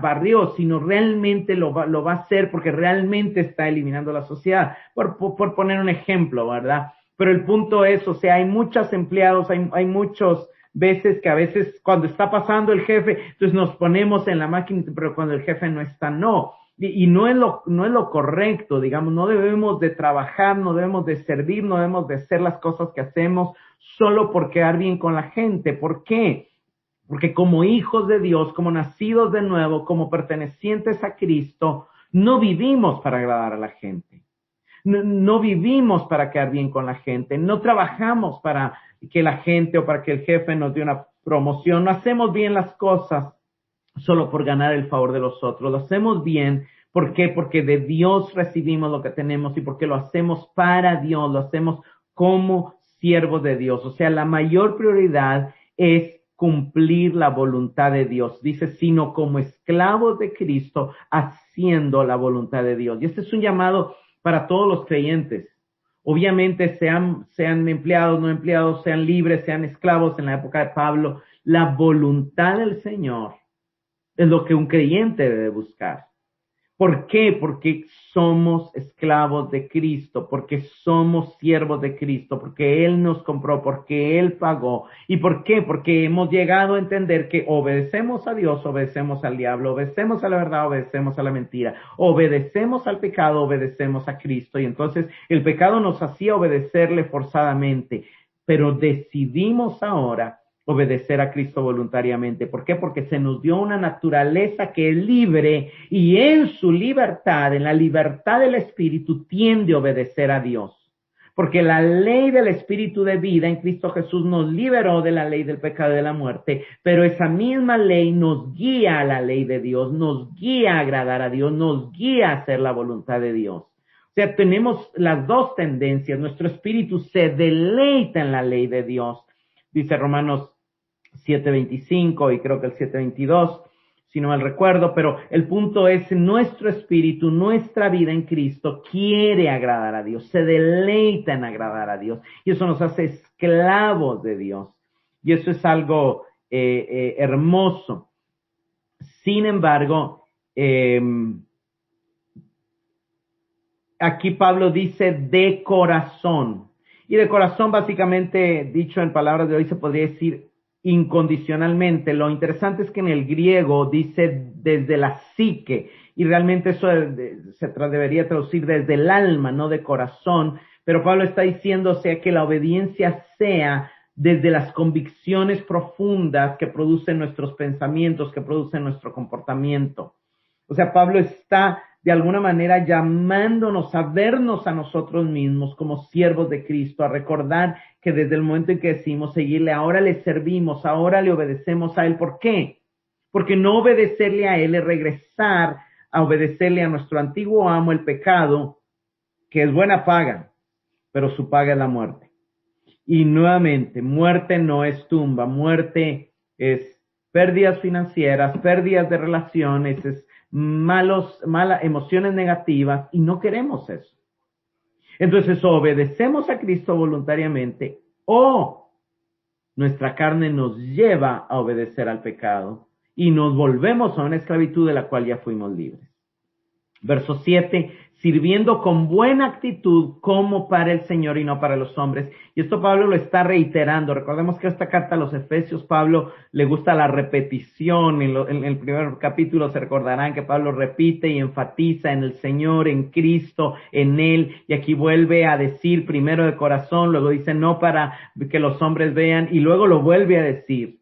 barrió, sino realmente lo va a hacer porque realmente está eliminando la suciedad. Por poner un ejemplo, ¿verdad? Pero el punto es, o sea, hay muchos empleados, hay muchos veces que a veces cuando está pasando el jefe, entonces nos ponemos en la máquina, pero cuando el jefe no está, no. Y no es lo correcto, digamos, no debemos de trabajar, no debemos de servir, no debemos de hacer las cosas que hacemos solo por quedar bien con la gente. ¿Por qué? Porque como hijos de Dios, como nacidos de nuevo, como pertenecientes a Cristo, no vivimos para agradar a la gente. no vivimos para quedar bien con la gente, no trabajamos para que la gente o para que el jefe nos dé una promoción, no hacemos bien las cosas solo por ganar el favor de los otros, lo hacemos bien. ¿Por qué? Porque de Dios recibimos lo que tenemos y porque lo hacemos para Dios, lo hacemos como siervos de Dios. O sea, la mayor prioridad es cumplir la voluntad de Dios. Dice, sino como esclavos de Cristo, haciendo la voluntad de Dios. Y este es un llamado para todos los creyentes. Obviamente, sean empleados, no empleados, sean libres, sean esclavos en la época de Pablo, la voluntad del Señor es lo que un creyente debe buscar. ¿Por qué? Porque somos esclavos de Cristo, porque somos siervos de Cristo, porque Él nos compró, porque Él pagó. ¿Y por qué? Porque hemos llegado a entender que obedecemos a Dios, obedecemos al diablo, obedecemos a la verdad, obedecemos a la mentira, obedecemos al pecado, obedecemos a Cristo. Y entonces el pecado nos hacía obedecerle forzadamente, pero decidimos ahora obedecer a Cristo voluntariamente. ¿Por qué? Porque se nos dio una naturaleza que es libre y en su libertad, en la libertad del Espíritu, tiende a obedecer a Dios. Porque la ley del Espíritu de vida en Cristo Jesús nos liberó de la ley del pecado y de la muerte, pero esa misma ley nos guía a la ley de Dios, nos guía a agradar a Dios, nos guía a hacer la voluntad de Dios. O sea, tenemos las dos tendencias. Nuestro espíritu se deleita en la ley de Dios. Dice Romanos 7:25 y creo que el 7:22, si no mal recuerdo, pero el punto es, nuestro espíritu, nuestra vida en Cristo quiere agradar a Dios, se deleita en agradar a Dios, y eso nos hace esclavos de Dios, y eso es algo hermoso. Sin embargo, aquí Pablo dice de corazón, y de corazón básicamente, dicho en palabras de hoy, se podría decir incondicionalmente. Lo interesante es que en el griego dice desde la psique, y realmente eso debería traducir desde el alma, no de corazón, pero Pablo está diciendo, o sea, que la obediencia sea desde las convicciones profundas que producen nuestros pensamientos, que producen nuestro comportamiento. O sea, Pablo está de alguna manera llamándonos a vernos a nosotros mismos como siervos de Cristo, a recordar que desde el momento en que decidimos seguirle, ahora le servimos, ahora le obedecemos a Él. ¿Por qué? Porque no obedecerle a Él es regresar a obedecerle a nuestro antiguo amo, el pecado, que es buena paga, pero su paga es la muerte. Y nuevamente, muerte no es tumba, muerte es pérdidas financieras, pérdidas de relaciones, es malas emociones negativas, y no queremos eso. Entonces, o obedecemos a Cristo voluntariamente, o nuestra carne nos lleva a obedecer al pecado y nos volvemos a una esclavitud de la cual ya fuimos libres. Verso 7, sirviendo con buena actitud como para el Señor y no para los hombres. Y esto Pablo lo está reiterando. Recordemos que esta carta a los Efesios, Pablo le gusta la repetición. En el primer capítulo se recordarán que Pablo repite y enfatiza en el Señor, en Cristo, en Él. Y aquí vuelve a decir primero de corazón, luego dice no para que los hombres vean, y luego lo vuelve a decir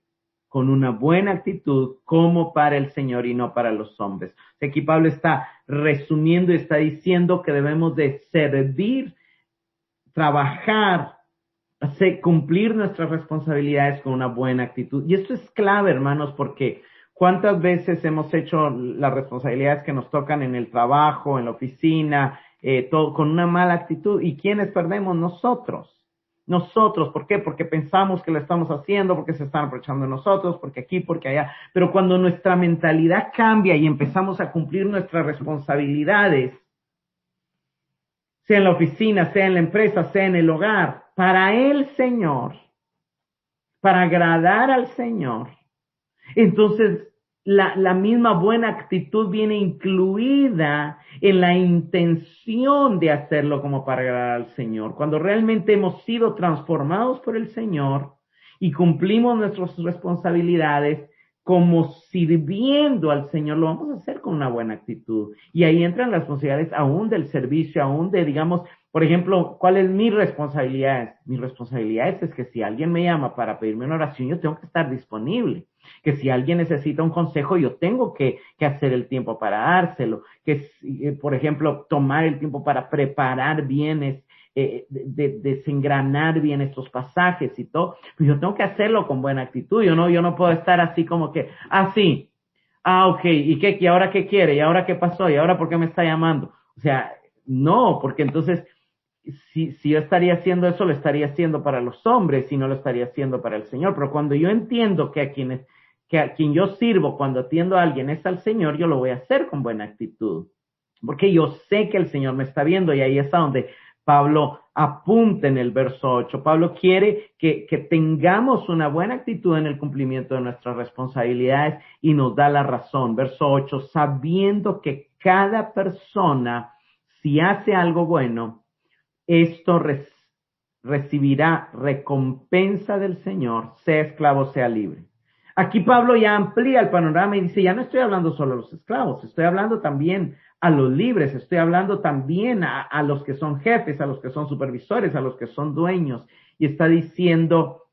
con una buena actitud como para el Señor y no para los hombres. Aquí Pablo está resumiendo y está diciendo que debemos de servir, trabajar, cumplir nuestras responsabilidades con una buena actitud. Y esto es clave, hermanos, porque ¿cuántas veces hemos hecho las responsabilidades que nos tocan en el trabajo, en la oficina, todo con una mala actitud? ¿Y quiénes perdemos? Nosotros. Nosotros, ¿por qué? Porque pensamos que lo estamos haciendo, porque se están aprovechando de nosotros, porque aquí, porque allá. Pero cuando nuestra mentalidad cambia y empezamos a cumplir nuestras responsabilidades, sea en la oficina, sea en la empresa, sea en el hogar, para el Señor, para agradar al Señor, entonces la misma buena actitud viene incluida en la intención de hacerlo como para agradar al Señor. Cuando realmente hemos sido transformados por el Señor y cumplimos nuestras responsabilidades como sirviendo al Señor, lo vamos a hacer con una buena actitud. Y ahí entran las responsabilidades aún del servicio, aún de, digamos, Por ejemplo, ¿cuál es mi responsabilidad? Mi responsabilidad es que si alguien me llama para pedirme una oración, yo tengo que estar disponible. Que si alguien necesita un consejo, yo tengo que hacer el tiempo para dárselo. Que, por ejemplo, tomar el tiempo para preparar bien, desengranar bien estos pasajes y todo. Pues yo tengo que hacerlo con buena actitud. Yo no puedo estar así como que, sí, ok, ¿y ahora qué quiere? ¿Y ahora qué pasó? ¿Y ahora por qué me está llamando? O sea, no, porque entonces si yo estaría haciendo eso, lo estaría haciendo para los hombres y no lo estaría haciendo para el Señor. Pero cuando yo entiendo que a quien yo sirvo, cuando atiendo a alguien es al Señor, yo lo voy a hacer con buena actitud. Porque yo sé que el Señor me está viendo, y ahí está donde Pablo apunta en el verso 8. Pablo quiere que tengamos una buena actitud en el cumplimiento de nuestras responsabilidades, y nos da la razón. Verso 8, sabiendo que cada persona, si hace algo bueno, esto recibirá recompensa del Señor, sea esclavo, sea libre. Aquí Pablo ya amplía el panorama y dice, ya no estoy hablando solo a los esclavos, estoy hablando también a los libres, estoy hablando también a los que son jefes, a los que son supervisores, a los que son dueños. Y está diciendo,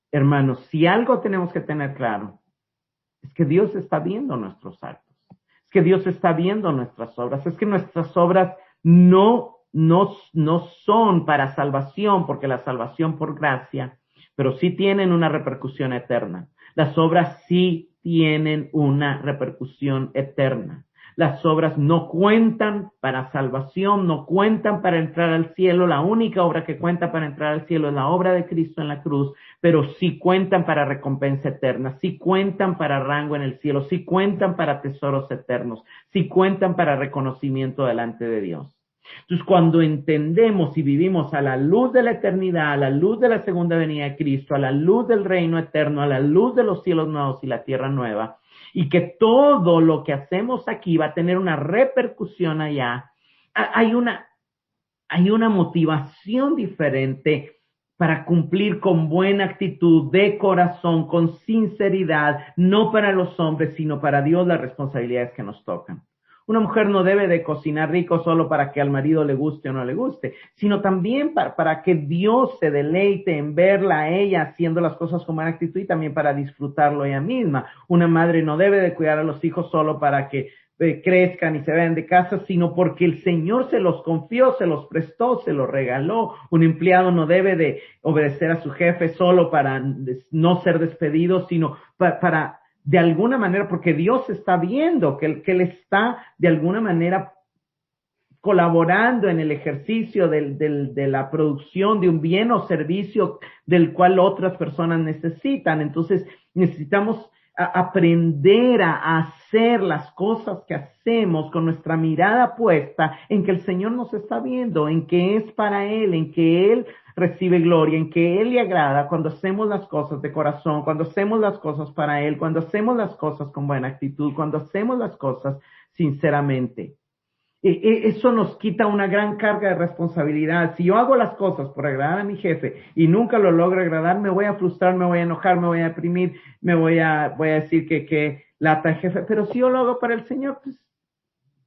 hermanos, si algo tenemos que tener claro, es que Dios está viendo nuestros actos, es que Dios está viendo nuestras obras, es que nuestras obras no son para salvación, porque la salvación por gracia, pero sí tienen una repercusión eterna. Las obras sí tienen una repercusión eterna. Las obras no cuentan para salvación, no cuentan para entrar al cielo. La única obra que cuenta para entrar al cielo es la obra de Cristo en la cruz, pero sí cuentan para recompensa eterna, sí cuentan para rango en el cielo, sí cuentan para tesoros eternos, sí cuentan para reconocimiento delante de Dios. Entonces, cuando entendemos y vivimos a la luz de la eternidad, a la luz de la segunda venida de Cristo, a la luz del reino eterno, a la luz de los cielos nuevos y la tierra nueva, y que todo lo que hacemos aquí va a tener una repercusión allá, hay una motivación diferente para cumplir con buena actitud, de corazón, con sinceridad, no para los hombres, sino para Dios, las responsabilidades que nos tocan. Una mujer no debe de cocinar rico solo para que al marido le guste o no le guste, sino también para que Dios se deleite en verla a ella haciendo las cosas con buena actitud, y también para disfrutarlo ella misma. Una madre no debe de cuidar a los hijos solo para que crezcan y se vayan de casa, sino porque el Señor se los confió, se los prestó, se los regaló. Un empleado no debe de obedecer a su jefe solo para no ser despedido, sino para de alguna manera, porque Dios está viendo que Él está de alguna manera colaborando en el ejercicio de la producción de un bien o servicio del cual otras personas necesitan. Entonces necesitamos aprender a hacer las cosas que hacemos con nuestra mirada puesta en que el Señor nos está viendo, en que es para Él, en que Él recibe gloria, en que Él le agrada cuando hacemos las cosas de corazón, cuando hacemos las cosas para Él, cuando hacemos las cosas con buena actitud, cuando hacemos las cosas sinceramente. Eso nos quita una gran carga de responsabilidad. Si yo hago las cosas por agradar a mi jefe y nunca lo logro agradar, me voy a frustrar, me voy a enojar, me voy a deprimir, voy a decir que lata el jefe. Pero si yo lo hago para el Señor, pues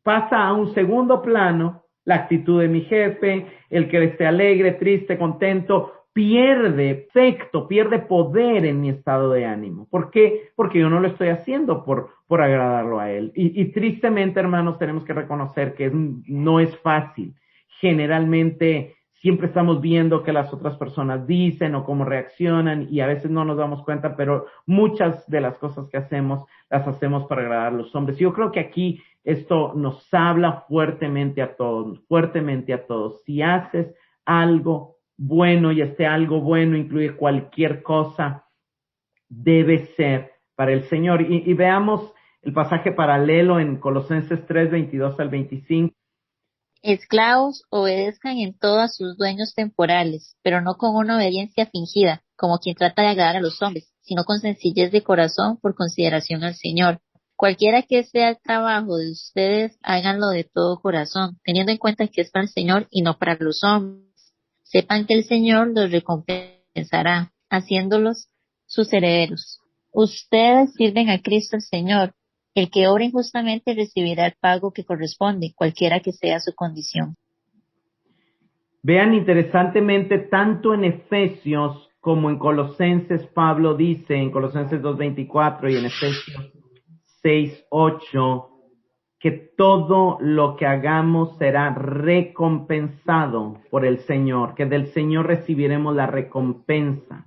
pasa a un segundo plano la actitud de mi jefe, el que esté alegre, triste, contento, pierde efecto, pierde poder en mi estado de ánimo. ¿Por qué? Porque yo no lo estoy haciendo por agradarlo a él. Y tristemente, hermanos, tenemos que reconocer que no es fácil. Generalmente siempre estamos viendo que las otras personas dicen o cómo reaccionan, y a veces no nos damos cuenta, pero muchas de las cosas que hacemos las hacemos para agradar a los hombres. Yo creo que aquí esto nos habla fuertemente a todos, fuertemente a todos. Si haces algo bueno, y este algo bueno incluye cualquier cosa, debe ser para el Señor. Y veamos el pasaje paralelo en Colosenses 3, 22 al 25. Esclavos, obedezcan en todo a sus dueños temporales, pero no con una obediencia fingida, como quien trata de agradar a los hombres, sino con sencillez de corazón por consideración al Señor. Cualquiera que sea el trabajo de ustedes, háganlo de todo corazón, teniendo en cuenta que es para el Señor y no para los hombres. Sepan que el Señor los recompensará, haciéndolos sus herederos. Ustedes sirven a Cristo el Señor. El que obra injustamente recibirá el pago que corresponde, cualquiera que sea su condición. Vean, interesantemente, tanto en Efesios como en Colosenses, Pablo dice en Colosenses 2:24 y en Efesios 6:8, que todo lo que hagamos será recompensado por el Señor, que del Señor recibiremos la recompensa.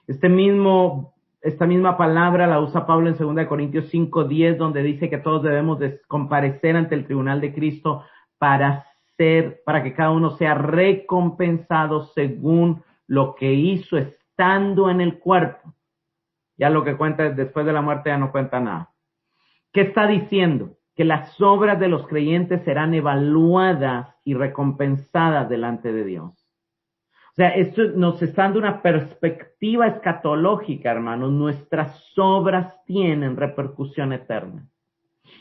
Esta misma palabra la usa Pablo en 2 Corintios 5:10, donde dice que todos debemos de comparecer ante el tribunal de Cristo para que cada uno sea recompensado según lo que hizo estando en el cuerpo. Ya lo que cuenta después de la muerte ya no cuenta nada. ¿Qué está diciendo? Que las obras de los creyentes serán evaluadas y recompensadas delante de Dios. O sea, esto nos está dando una perspectiva escatológica, hermanos. Nuestras obras tienen repercusión eterna.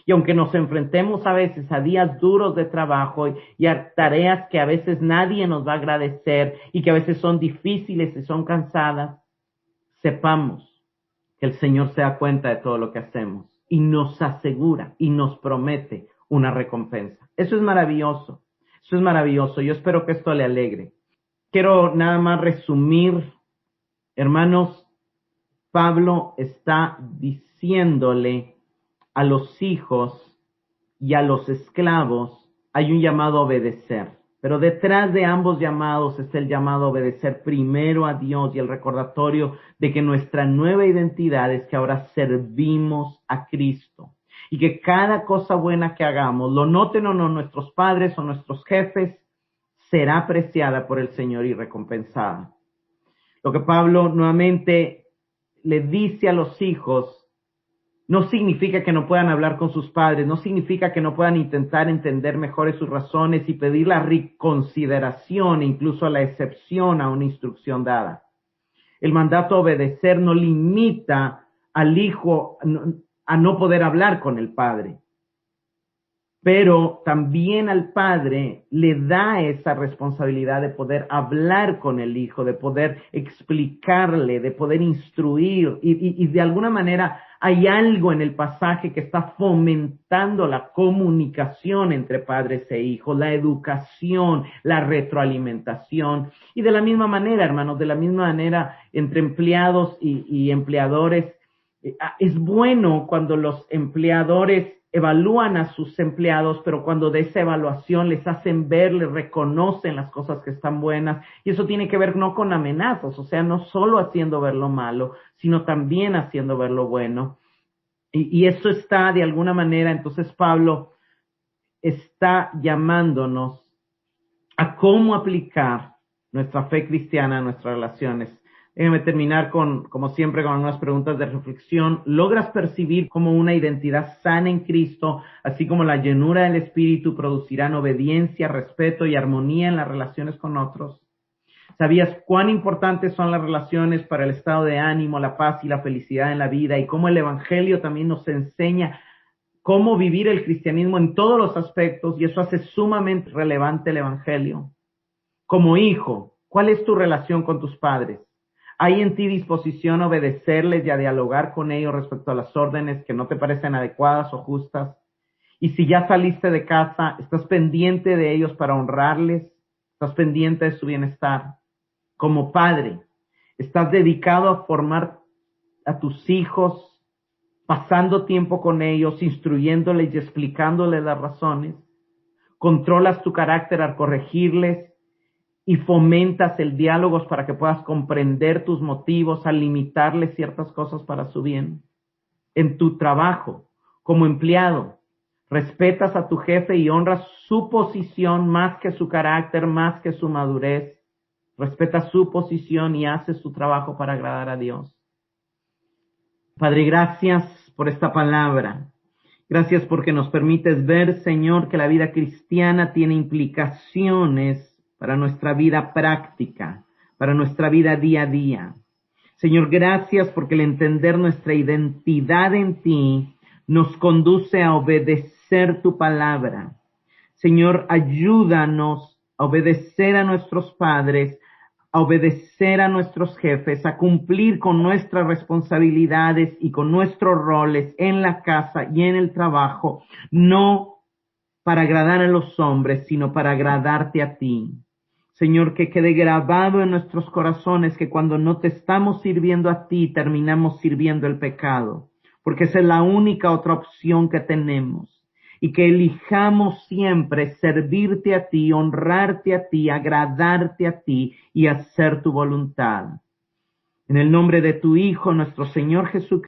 Y aunque nos enfrentemos a veces a días duros de trabajo y a tareas que a veces nadie nos va a agradecer y que a veces son difíciles y son cansadas, sepamos que el Señor se da cuenta de todo lo que hacemos y nos asegura y nos promete una recompensa. Eso es maravilloso. Eso es maravilloso. Yo espero que esto le alegre. Quiero nada más resumir, hermanos. Pablo está diciéndole a los hijos y a los esclavos hay un llamado a obedecer, pero detrás de ambos llamados está el llamado a obedecer primero a Dios y el recordatorio de que nuestra nueva identidad es que ahora servimos a Cristo y que cada cosa buena que hagamos, lo noten o no nuestros padres o nuestros jefes, será apreciada por el Señor y recompensada. Lo que Pablo nuevamente le dice a los hijos no significa que no puedan hablar con sus padres, no significa que no puedan intentar entender mejores sus razones y pedir la reconsideración e incluso la excepción a una instrucción dada. El mandato a obedecer no limita al hijo a no poder hablar con el padre, pero también al padre le da esa responsabilidad de poder hablar con el hijo, de poder explicarle, de poder instruir y de alguna manera hay algo en el pasaje que está fomentando la comunicación entre padres e hijos, la educación, la retroalimentación. Y de la misma manera, hermanos, de la misma manera entre empleados y empleadores, es bueno cuando los empleadores evalúan a sus empleados, pero cuando de esa evaluación les hacen ver, les reconocen las cosas que están buenas, y eso tiene que ver no con amenazas, o sea, no solo haciendo ver lo malo, sino también haciendo ver lo bueno. Y eso está de alguna manera, entonces Pablo está llamándonos a cómo aplicar nuestra fe cristiana a nuestras relaciones. Déjame terminar como siempre, con algunas preguntas de reflexión. ¿Logras percibir cómo una identidad sana en Cristo, así como la llenura del Espíritu, producirán obediencia, respeto y armonía en las relaciones con otros? ¿Sabías cuán importantes son las relaciones para el estado de ánimo, la paz y la felicidad en la vida? Y cómo el Evangelio también nos enseña cómo vivir el cristianismo en todos los aspectos, y eso hace sumamente relevante el Evangelio. Como hijo, ¿cuál es tu relación con tus padres? ¿Hay en ti disposición a obedecerles y a dialogar con ellos respecto a las órdenes que no te parecen adecuadas o justas? Y si ya saliste de casa, ¿estás pendiente de ellos para honrarles? ¿Estás pendiente de su bienestar? Como padre, ¿estás dedicado a formar a tus hijos, pasando tiempo con ellos, instruyéndoles y explicándoles las razones? ¿Controlas tu carácter al corregirles y fomentas el diálogo para que puedas comprender tus motivos al limitarles ciertas cosas para su bien? En tu trabajo, como empleado, respetas a tu jefe y honras su posición más que su carácter, más que su madurez. Respetas su posición y haces su trabajo para agradar a Dios. Padre, gracias por esta palabra. Gracias porque nos permites ver, Señor, que la vida cristiana tiene implicaciones para nuestra vida práctica, para nuestra vida día a día. Señor, gracias porque el entender nuestra identidad en ti nos conduce a obedecer tu palabra. Señor, ayúdanos a obedecer a nuestros padres, a obedecer a nuestros jefes, a cumplir con nuestras responsabilidades y con nuestros roles en la casa y en el trabajo, no para agradar a los hombres, sino para agradarte a ti. Señor, que quede grabado en nuestros corazones que cuando no te estamos sirviendo a ti, terminamos sirviendo el pecado, porque esa es la única otra opción que tenemos. Y que elijamos siempre servirte a ti, honrarte a ti, agradarte a ti y hacer tu voluntad. En el nombre de tu Hijo, nuestro Señor Jesucristo.